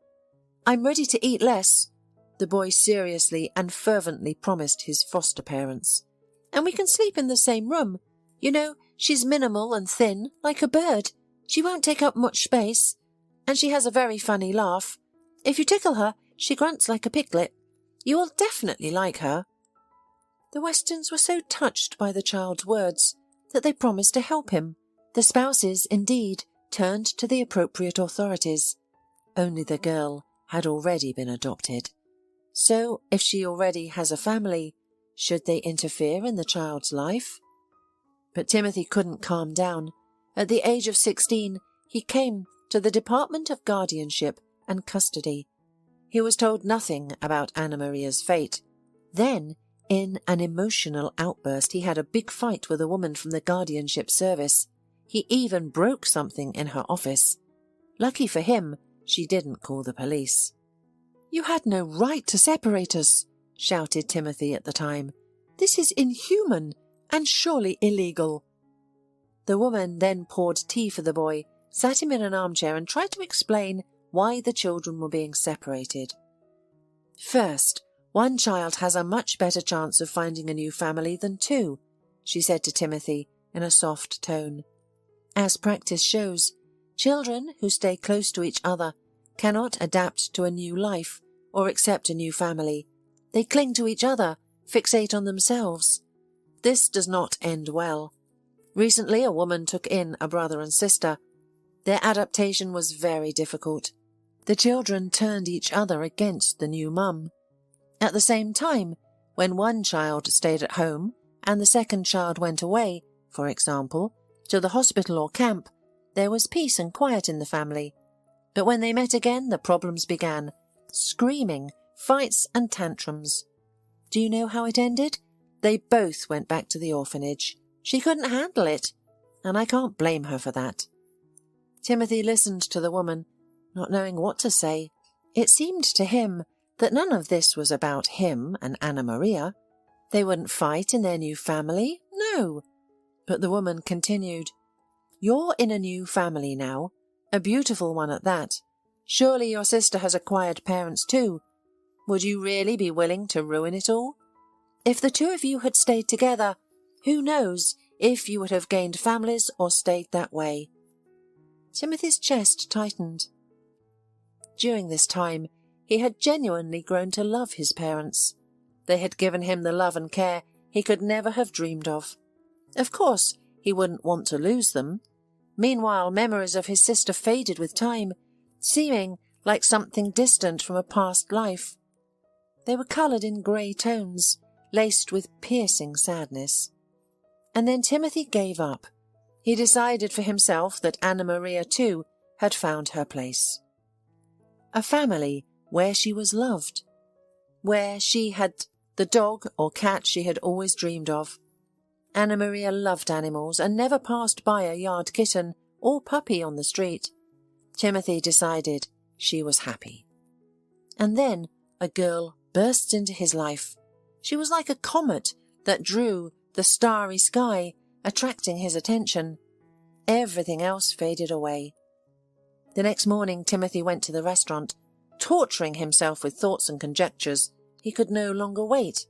"I'm ready to eat less," the boy seriously and fervently promised his foster parents. "And we can sleep in the same room. You know, she's minimal and thin, like a bird. She won't take up much space. And she has a very funny laugh. If you tickle her, she grunts like a piglet. You will definitely like her." The Westons were so touched by the child's words that they promised to help him. The spouses, indeed, turned to the appropriate authorities. Only the girl had already been adopted. So, if she already has a family, should they interfere in the child's life? But Timothy couldn't calm down. At the age of 16, he came to the Department of Guardianship and Custody. He was told nothing about Anna Maria's fate. Then, in an emotional outburst, he had a big fight with a woman from the guardianship service. He even broke something in her office. Lucky for him, she didn't call the police. "You had no right to separate us," shouted Timothy at the time. "This is inhuman and surely illegal." The woman then poured tea for the boy, sat him in an armchair and tried to explain why the children were being separated. "First, one child has a much better chance of finding a new family than two," she said to Timothy in a soft tone. "As practice shows, children who stay close to each other cannot adapt to a new life or accept a new family. They cling to each other, fixate on themselves. This does not end well. Recently, a woman took in a brother and sister. Their adaptation was very difficult. The children turned each other against the new mum. At the same time, when one child stayed at home and the second child went away, for example, to the hospital or camp, there was peace and quiet in the family. But when they met again, the problems began. Screaming, fights and tantrums. Do you know how it ended? They both went back to the orphanage. She couldn't handle it, and I can't blame her for that. Timothy listened to the woman, not knowing what to say. It seemed to him that none of this was about him and Anna Maria. They wouldn't fight in their new family, no. But the woman continued, "You're in a new family now, a beautiful one at that. Surely your sister has acquired parents too. Would you really be willing to ruin it all? If the two of you had stayed together, who knows if you would have gained families or stayed that way?" Timothy's chest tightened. During this time, he had genuinely grown to love his parents. They had given him the love and care he could never have dreamed of. Of course, he wouldn't want to lose them. Meanwhile, memories of his sister faded with time, seeming like something distant from a past life. They were coloured in grey tones, laced with piercing sadness. And then Timothy gave up. He decided for himself that Anna Maria, too, had found her place. A family where she was loved, where she had the dog or cat she had always dreamed of. Anna Maria loved animals and never passed by a yard kitten or puppy on the street. Timothy decided she was happy. And then a girl burst into his life. She was like a comet that drew the starry sky, attracting his attention. Everything else faded away. The next morning Timothy went to the restaurant, torturing himself with thoughts and conjectures. He could no longer wait.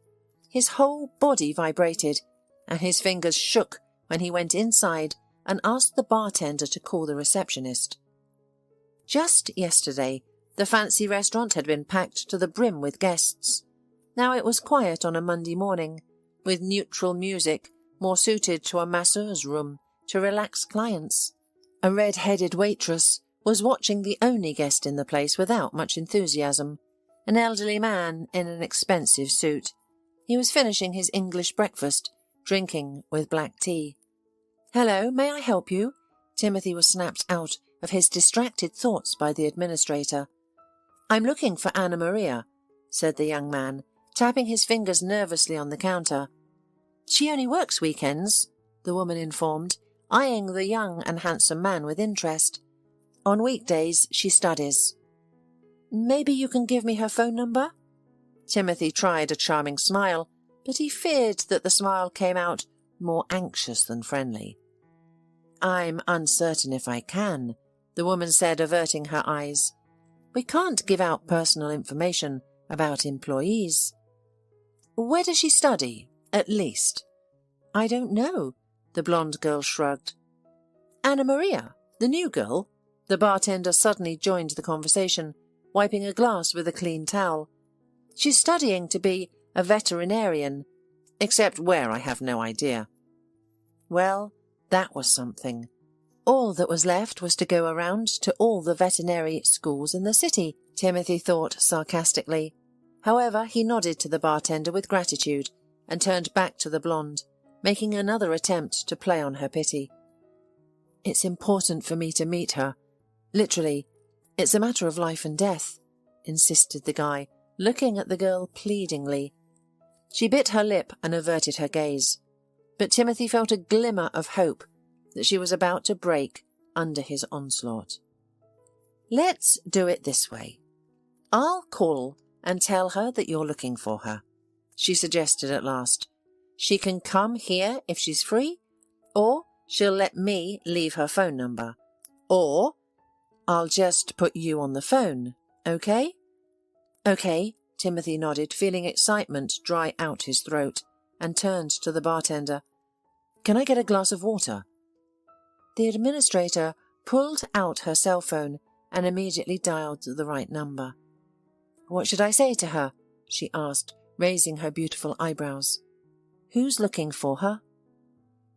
His whole body vibrated, and his fingers shook when he went inside and asked the bartender to call the receptionist. Just yesterday, the fancy restaurant had been packed to the brim with guests. Now it was quiet on a Monday morning, with neutral music more suited to a masseur's room to relax clients. A red-headed waitress was watching the only guest in the place without much enthusiasm, an elderly man in an expensive suit. He was finishing his English breakfast, drinking with black tea. "Hello, may I help you?" Timothy was snapped out of his distracted thoughts by the administrator. "I'm looking for Anna Maria," said the young man, tapping his fingers nervously on the counter. "She only works weekends," the woman informed, eyeing the young and handsome man with interest. "On weekdays she studies." "Maybe you can give me her phone number?" Timothy tried a charming smile, but he feared that the smile came out more anxious than friendly. "I'm uncertain if I can," the woman said, averting her eyes. "We can't give out personal information about employees." "Where does she study, at least?" "I don't know," the blonde girl shrugged. "Anna Maria, the new girl?" The bartender suddenly joined the conversation, wiping a glass with a clean towel. "She's studying to be a veterinarian, except where I have no idea." Well, that was something. All that was left was to go around to all the veterinary schools in the city, Timothy thought sarcastically. However, he nodded to the bartender with gratitude and turned back to the blonde, making another attempt to play on her pity. "It's important for me to meet her. Literally, it's a matter of life and death," insisted the guy, looking at the girl pleadingly. She bit her lip and averted her gaze, but Timothy felt a glimmer of hope that she was about to break under his onslaught. "Let's do it this way. I'll call and tell her that you're looking for her," she suggested at last. "She can come here if she's free, or she'll let me leave her phone number, or I'll just put you on the phone, okay?" "Okay," Timothy nodded, feeling excitement dry out his throat, and turned to the bartender. "Can I get a glass of water?" The administrator pulled out her cell phone and immediately dialed the right number. "What should I say to her?" she asked, raising her beautiful eyebrows. "Who's looking for her?"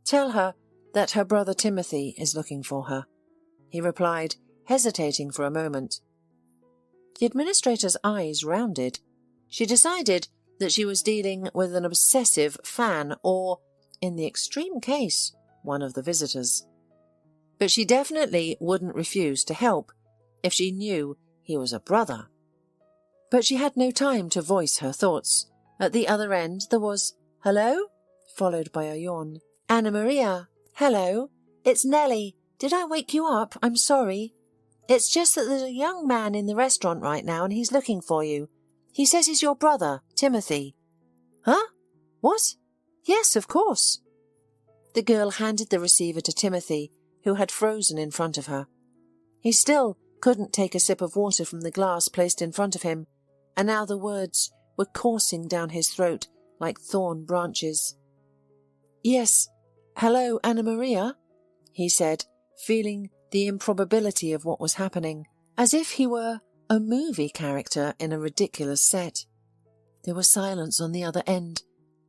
"Tell her that her brother Timothy is looking for her," he replied, hesitating for a moment. The administrator's eyes rounded. She decided that she was dealing with an obsessive fan or, in the extreme case, one of the visitors. But she definitely wouldn't refuse to help if she knew he was a brother. But she had no time to voice her thoughts. At the other end there was, "Hello?" followed by a yawn. "Anna Maria, hello. It's Nellie. Did I wake you up? I'm sorry. It's just that there's a young man in the restaurant right now and he's looking for you. He says he's your brother, Timothy." "Huh? What? Yes, of course." The girl handed the receiver to Timothy, who had frozen in front of her. He still couldn't take a sip of water from the glass placed in front of him, and now the words were coursing down his throat like thorn branches. "Yes, hello, Anna Maria," he said, feeling the improbability of what was happening, as if he were a movie character in a ridiculous set. There was silence on the other end.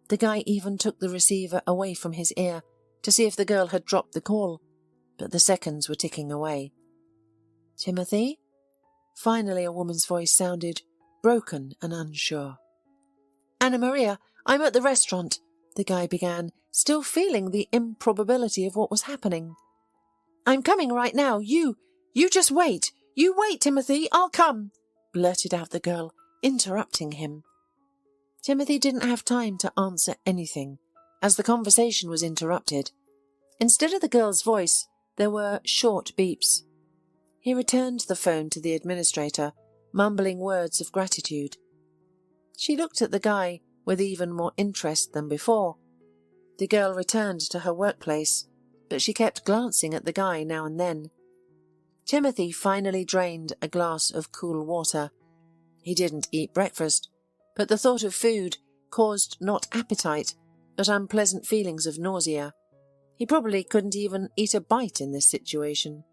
The guy even took the receiver away from his ear to see if the girl had dropped the call, but the seconds were ticking away. "Timothy?" Finally a woman's voice sounded, broken and unsure. "Anna Maria, I'm at the restaurant," the guy began, still feeling the improbability of what was happening. "I'm coming right now. You just wait. You wait, Timothy, I'll come," blurted out the girl, interrupting him. Timothy didn't have time to answer anything, as the conversation was interrupted. Instead of the girl's voice, there were short beeps. He returned the phone to the administrator, mumbling words of gratitude. She looked at the guy, with even more interest than before. The girl returned to her workplace, but she kept glancing at the guy now and then. Timothy finally drained a glass of cool water. He didn't eat breakfast, but the thought of food caused not appetite, but unpleasant feelings of nausea. He probably couldn't even eat a bite in this situation.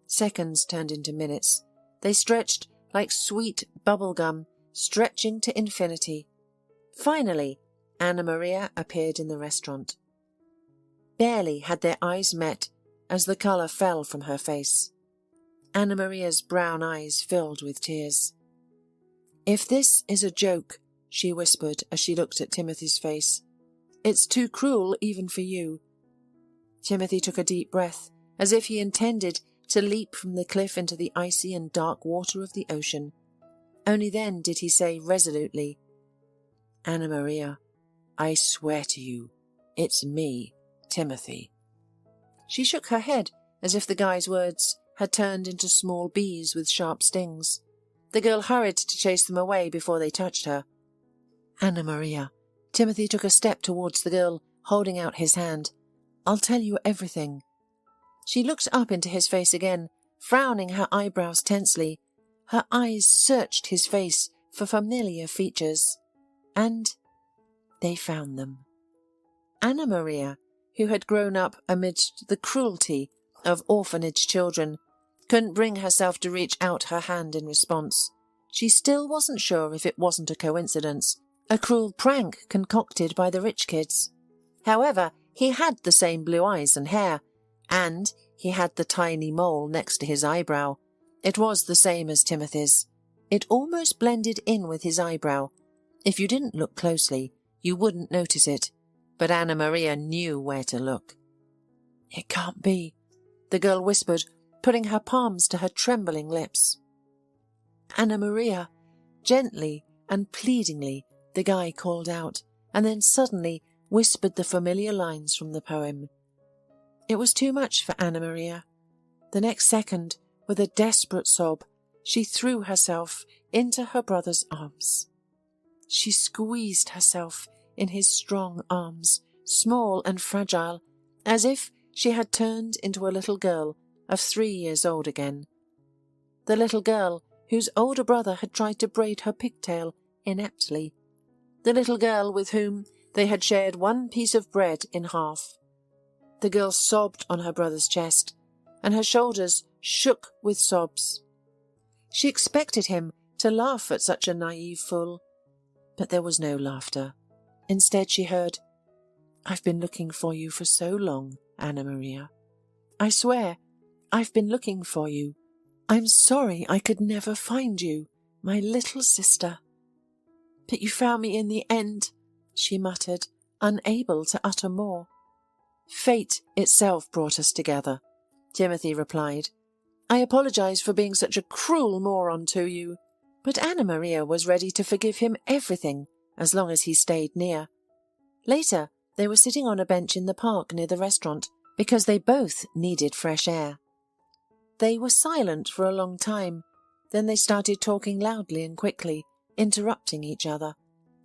Seconds turned into minutes. They stretched like sweet bubble gum, stretching to infinity. Finally, Anna Maria appeared in the restaurant. Barely had their eyes met as the colour fell from her face. Anna Maria's brown eyes filled with tears. "If this is a joke," she whispered as she looked at Timothy's face, "it's too cruel even for you." Timothy took a deep breath, as if he intended to leap from the cliff into the icy and dark water of the ocean. Only then did he say resolutely, "Anna Maria, I swear to you, it's me, Timothy." She shook her head as if the guy's words had turned into small bees with sharp stings. The girl hurried to chase them away before they touched her. "Anna Maria." Timothy took a step towards the girl, holding out his hand. "I'll tell you everything." She looked up into his face again, frowning her eyebrows tensely. Her eyes searched his face for familiar features. And they found them. Anna Maria, who had grown up amidst the cruelty of orphanage children, couldn't bring herself to reach out her hand in response. She still wasn't sure if it wasn't a coincidence, a cruel prank concocted by the rich kids. However, he had the same blue eyes and hair, and he had the tiny mole next to his eyebrow. It was the same as Timothy's. It almost blended in with his eyebrow. If you didn't look closely, you wouldn't notice it, but Anna Maria knew where to look. "It can't be," the girl whispered, putting her palms to her trembling lips. "Anna Maria," gently and pleadingly, the guy called out, and then suddenly whispered the familiar lines from the poem. It was too much for Anna Maria. The next second, with a desperate sob, she threw herself into her brother's arms. She squeezed herself in his strong arms, small and fragile, as if she had turned into a little girl of 3 years old again. The little girl whose older brother had tried to braid her pigtail ineptly. The little girl with whom they had shared one piece of bread in half. The girl sobbed on her brother's chest, and her shoulders shook with sobs. She expected him to laugh at such a naive fool, but there was no laughter. Instead she heard, "I've been looking for you for so long, Anna Maria. I swear, I've been looking for you. I'm sorry I could never find you, my little sister." "But you found me in the end," she muttered, unable to utter more. "Fate itself brought us together," Timothy replied. "I apologize for being such a cruel moron to you." But Anna Maria was ready to forgive him everything, as long as he stayed near. Later, they were sitting on a bench in the park near the restaurant, because they both needed fresh air. They were silent for a long time. Then they started talking loudly and quickly, interrupting each other.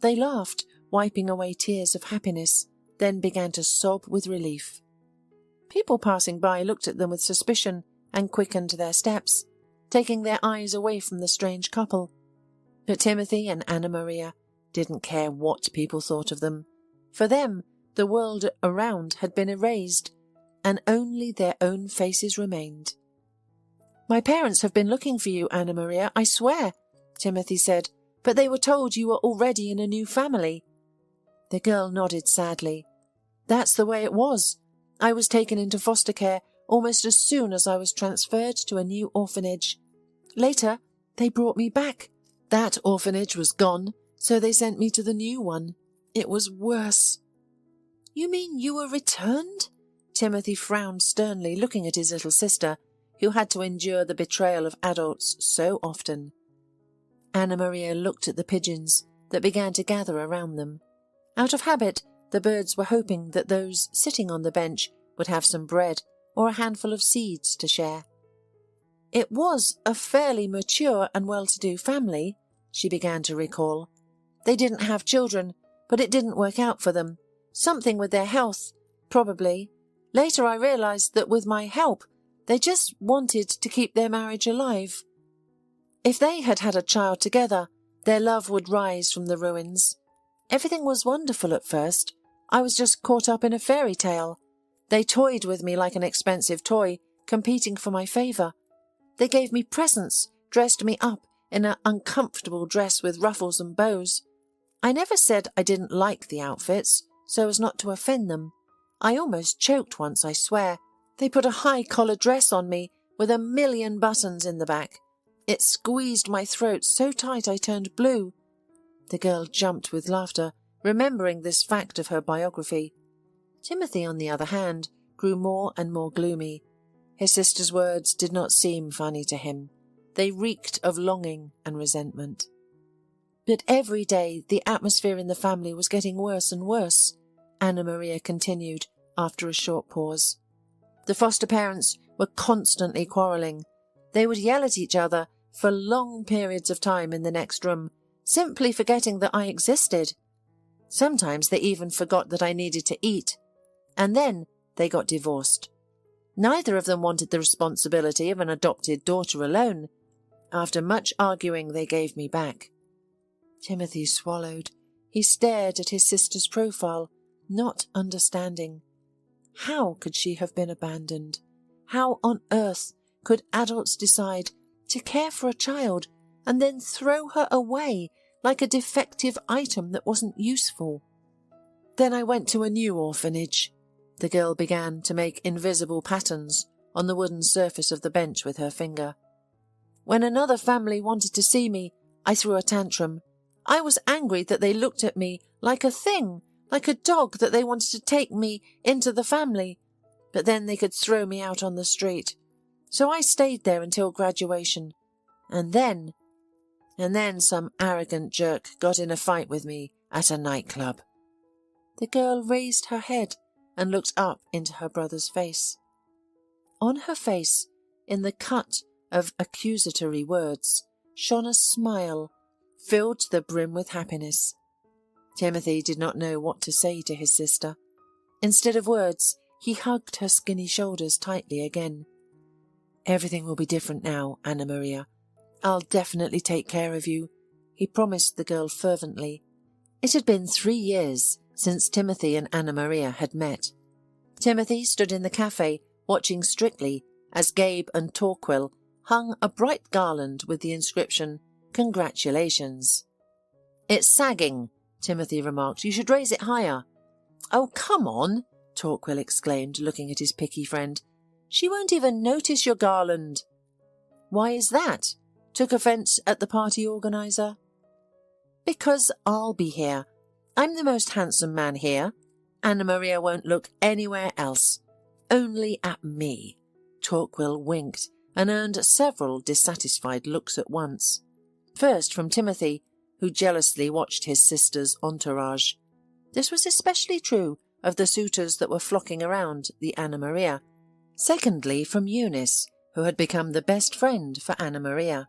They laughed, wiping away tears of happiness, then began to sob with relief. People passing by looked at them with suspicion and quickened their steps, taking their eyes away from the strange couple. But Timothy and Anna Maria didn't care what people thought of them. For them, the world around had been erased, and only their own faces remained. "My parents have been looking for you, Anna Maria, I swear," Timothy said, "but they were told you were already in a new family." The girl nodded sadly. "That's the way it was. I was taken into foster care almost as soon as I was transferred to a new orphanage. Later, they brought me back. That orphanage was gone, so they sent me to the new one. It was worse." "You mean you were returned?" Timothy frowned sternly, looking at his little sister, who had to endure the betrayal of adults so often. Anna Maria looked at the pigeons that began to gather around them. Out of habit, the birds were hoping that those sitting on the bench would have some bread or a handful of seeds to share. "It was a fairly mature and well-to-do family," she began to recall. "They didn't have children, but it didn't work out for them. Something with their health, probably. Later I realised that with my help, they just wanted to keep their marriage alive. If they had had a child together, their love would rise from the ruins. Everything was wonderful at first. I was just caught up in a fairy tale. They toyed with me like an expensive toy, competing for my favour. They gave me presents, dressed me up in an uncomfortable dress with ruffles and bows. I never said I didn't like the outfits, so as not to offend them. I almost choked once, I swear. They put a high-collar dress on me with 1,000,000 buttons in the back. It squeezed my throat so tight I turned blue. The girl jumped with laughter, remembering this fact of her biography. Timothy, on the other hand, grew more and more gloomy. His sister's words did not seem funny to him. They reeked of longing and resentment. But every day the atmosphere in the family was getting worse and worse, Anna Maria continued after a short pause. The foster parents were constantly quarrelling. They would yell at each other for long periods of time in the next room, simply forgetting that I existed. Sometimes they even forgot that I needed to eat. And then they got divorced. Neither of them wanted the responsibility of an adopted daughter alone. After much arguing, they gave me back. Timothy swallowed. He stared at his sister's profile, not understanding. How could she have been abandoned? How on earth could adults decide to care for a child and then throw her away like a defective item that wasn't useful? Then I went to a new orphanage. The girl began to make invisible patterns on the wooden surface of the bench with her finger. When another family wanted to see me, I threw a tantrum. I was angry that they looked at me like a thing, like a dog that they wanted to take me into the family, but then they could throw me out on the street. So I stayed there until graduation. And then some arrogant jerk got in a fight with me at a nightclub. The girl raised her head and looked up into her brother's face. On her face, in the cut of accusatory words, shone a smile, filled to the brim with happiness. Timothy did not know what to say to his sister. Instead of words, he hugged her skinny shoulders tightly again. "Everything will be different now, Anna Maria. I'll definitely take care of you," he promised the girl fervently. It had been 3 years since Timothy and Anna Maria had met. Timothy stood in the cafe watching Strictly as Gabe and Torquil hung a bright garland with the inscription, "Congratulations." "It's sagging," Timothy remarked. "You should raise it higher." "Oh, come on," Torquil exclaimed, looking at his picky friend. "She won't even notice your garland." "Why is that?" took offence at the party organiser. "Because I'll be here. I'm the most handsome man here. Anna Maria won't look anywhere else. Only at me." Torquil winked and earned several dissatisfied looks at once. First from Timothy, who jealously watched his sister's entourage. This was especially true of the suitors that were flocking around the Anna Maria. Secondly from Eunice, who had become the best friend for Anna Maria.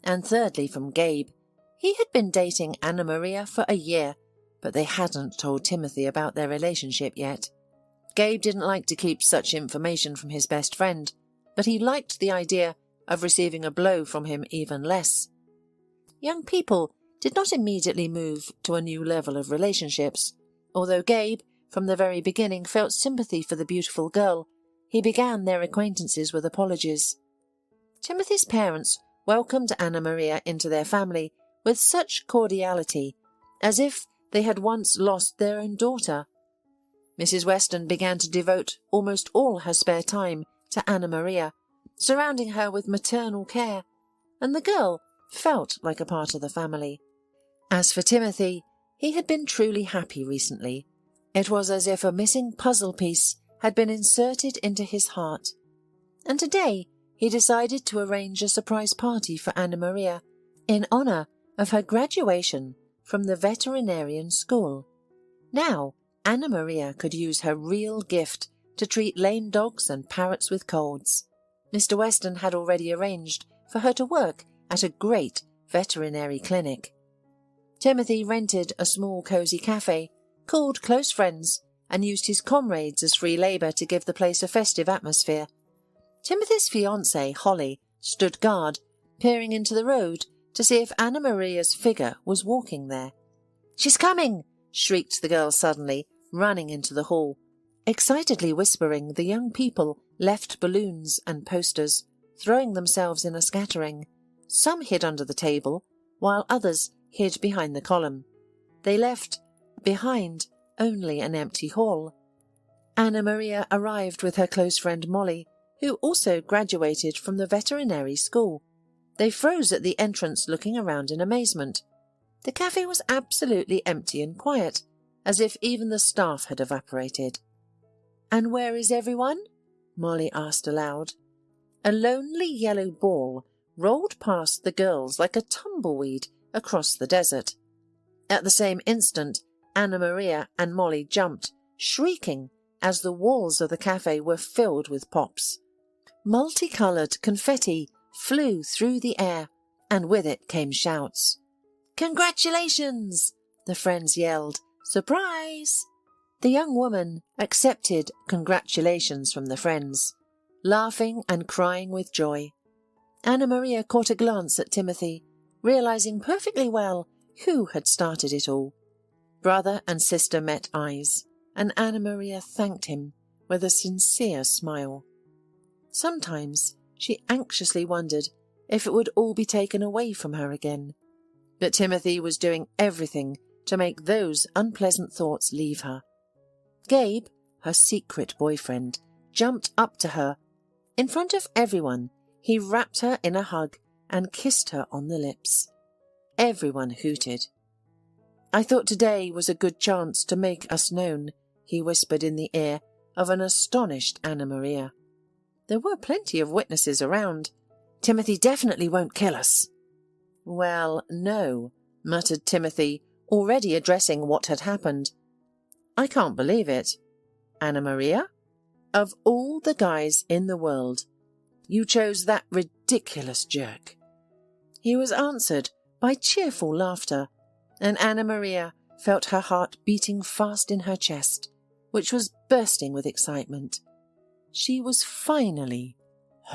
And thirdly from Gabe. He had been dating Anna Maria for a year, but they hadn't told Timothy about their relationship yet. Gabe didn't like to keep such information from his best friend, but he liked the idea of receiving a blow from him even less. Young people did not immediately move to a new level of relationships. Although Gabe, from the very beginning, felt sympathy for the beautiful girl, he began their acquaintances with apologies. Timothy's parents welcomed Anna Maria into their family with such cordiality, as if they had once lost their own daughter. Mrs. Weston began to devote almost all her spare time to Anna Maria, surrounding her with maternal care, and the girl felt like a part of the family. As for Timothy, he had been truly happy recently. It was as if a missing puzzle piece had been inserted into his heart. And today he decided to arrange a surprise party for Anna Maria in honour of her graduation from the veterinarian school. Now Anna Maria could use her real gift to treat lame dogs and parrots with colds. Mr. Weston had already arranged for her to work at a great veterinary clinic. Timothy rented a small cosy cafe, called Close Friends, and used his comrades as free labour to give the place a festive atmosphere. Timothy's fiancée, Holly, stood guard, peering into the road to see if Anna Maria's figure was walking there. "She's coming!" shrieked the girl suddenly, running into the hall. Excitedly whispering, the young people left balloons and posters, throwing themselves in a scattering. Some hid under the table, while others hid behind the column. They left behind only an empty hall. Anna Maria arrived with her close friend Molly, who also graduated from the veterinary school. They froze at the entrance, looking around in amazement. The cafe was absolutely empty and quiet, as if even the staff had evaporated. "And where is everyone?" Molly asked aloud. A lonely yellow ball rolled past the girls like a tumbleweed across the desert. At the same instant, Anna Maria and Molly jumped, shrieking, as the walls of the cafe were filled with pops. Multicoloured confetti flew through the air, and with it came shouts. "Congratulations!" the friends yelled. "Surprise!" The young woman accepted congratulations from the friends, laughing and crying with joy. Anna Maria caught a glance at Timothy, realizing perfectly well who had started it all. Brother and sister met eyes, and Anna Maria thanked him with a sincere smile. Sometimes she anxiously wondered if it would all be taken away from her again. But Timothy was doing everything to make those unpleasant thoughts leave her. Gabe, her secret boyfriend, jumped up to her. In front of everyone, he wrapped her in a hug and kissed her on the lips. Everyone hooted. "I thought today was a good chance to make us known," he whispered in the ear of an astonished Anna Maria. There were plenty of witnesses around. "Timothy definitely won't kill us." "Well, no," muttered Timothy, already addressing what had happened. "I can't believe it. Anna Maria? Of all the guys in the world, you chose that ridiculous jerk." He was answered by cheerful laughter, and Anna Maria felt her heart beating fast in her chest, which was bursting with excitement. She was finally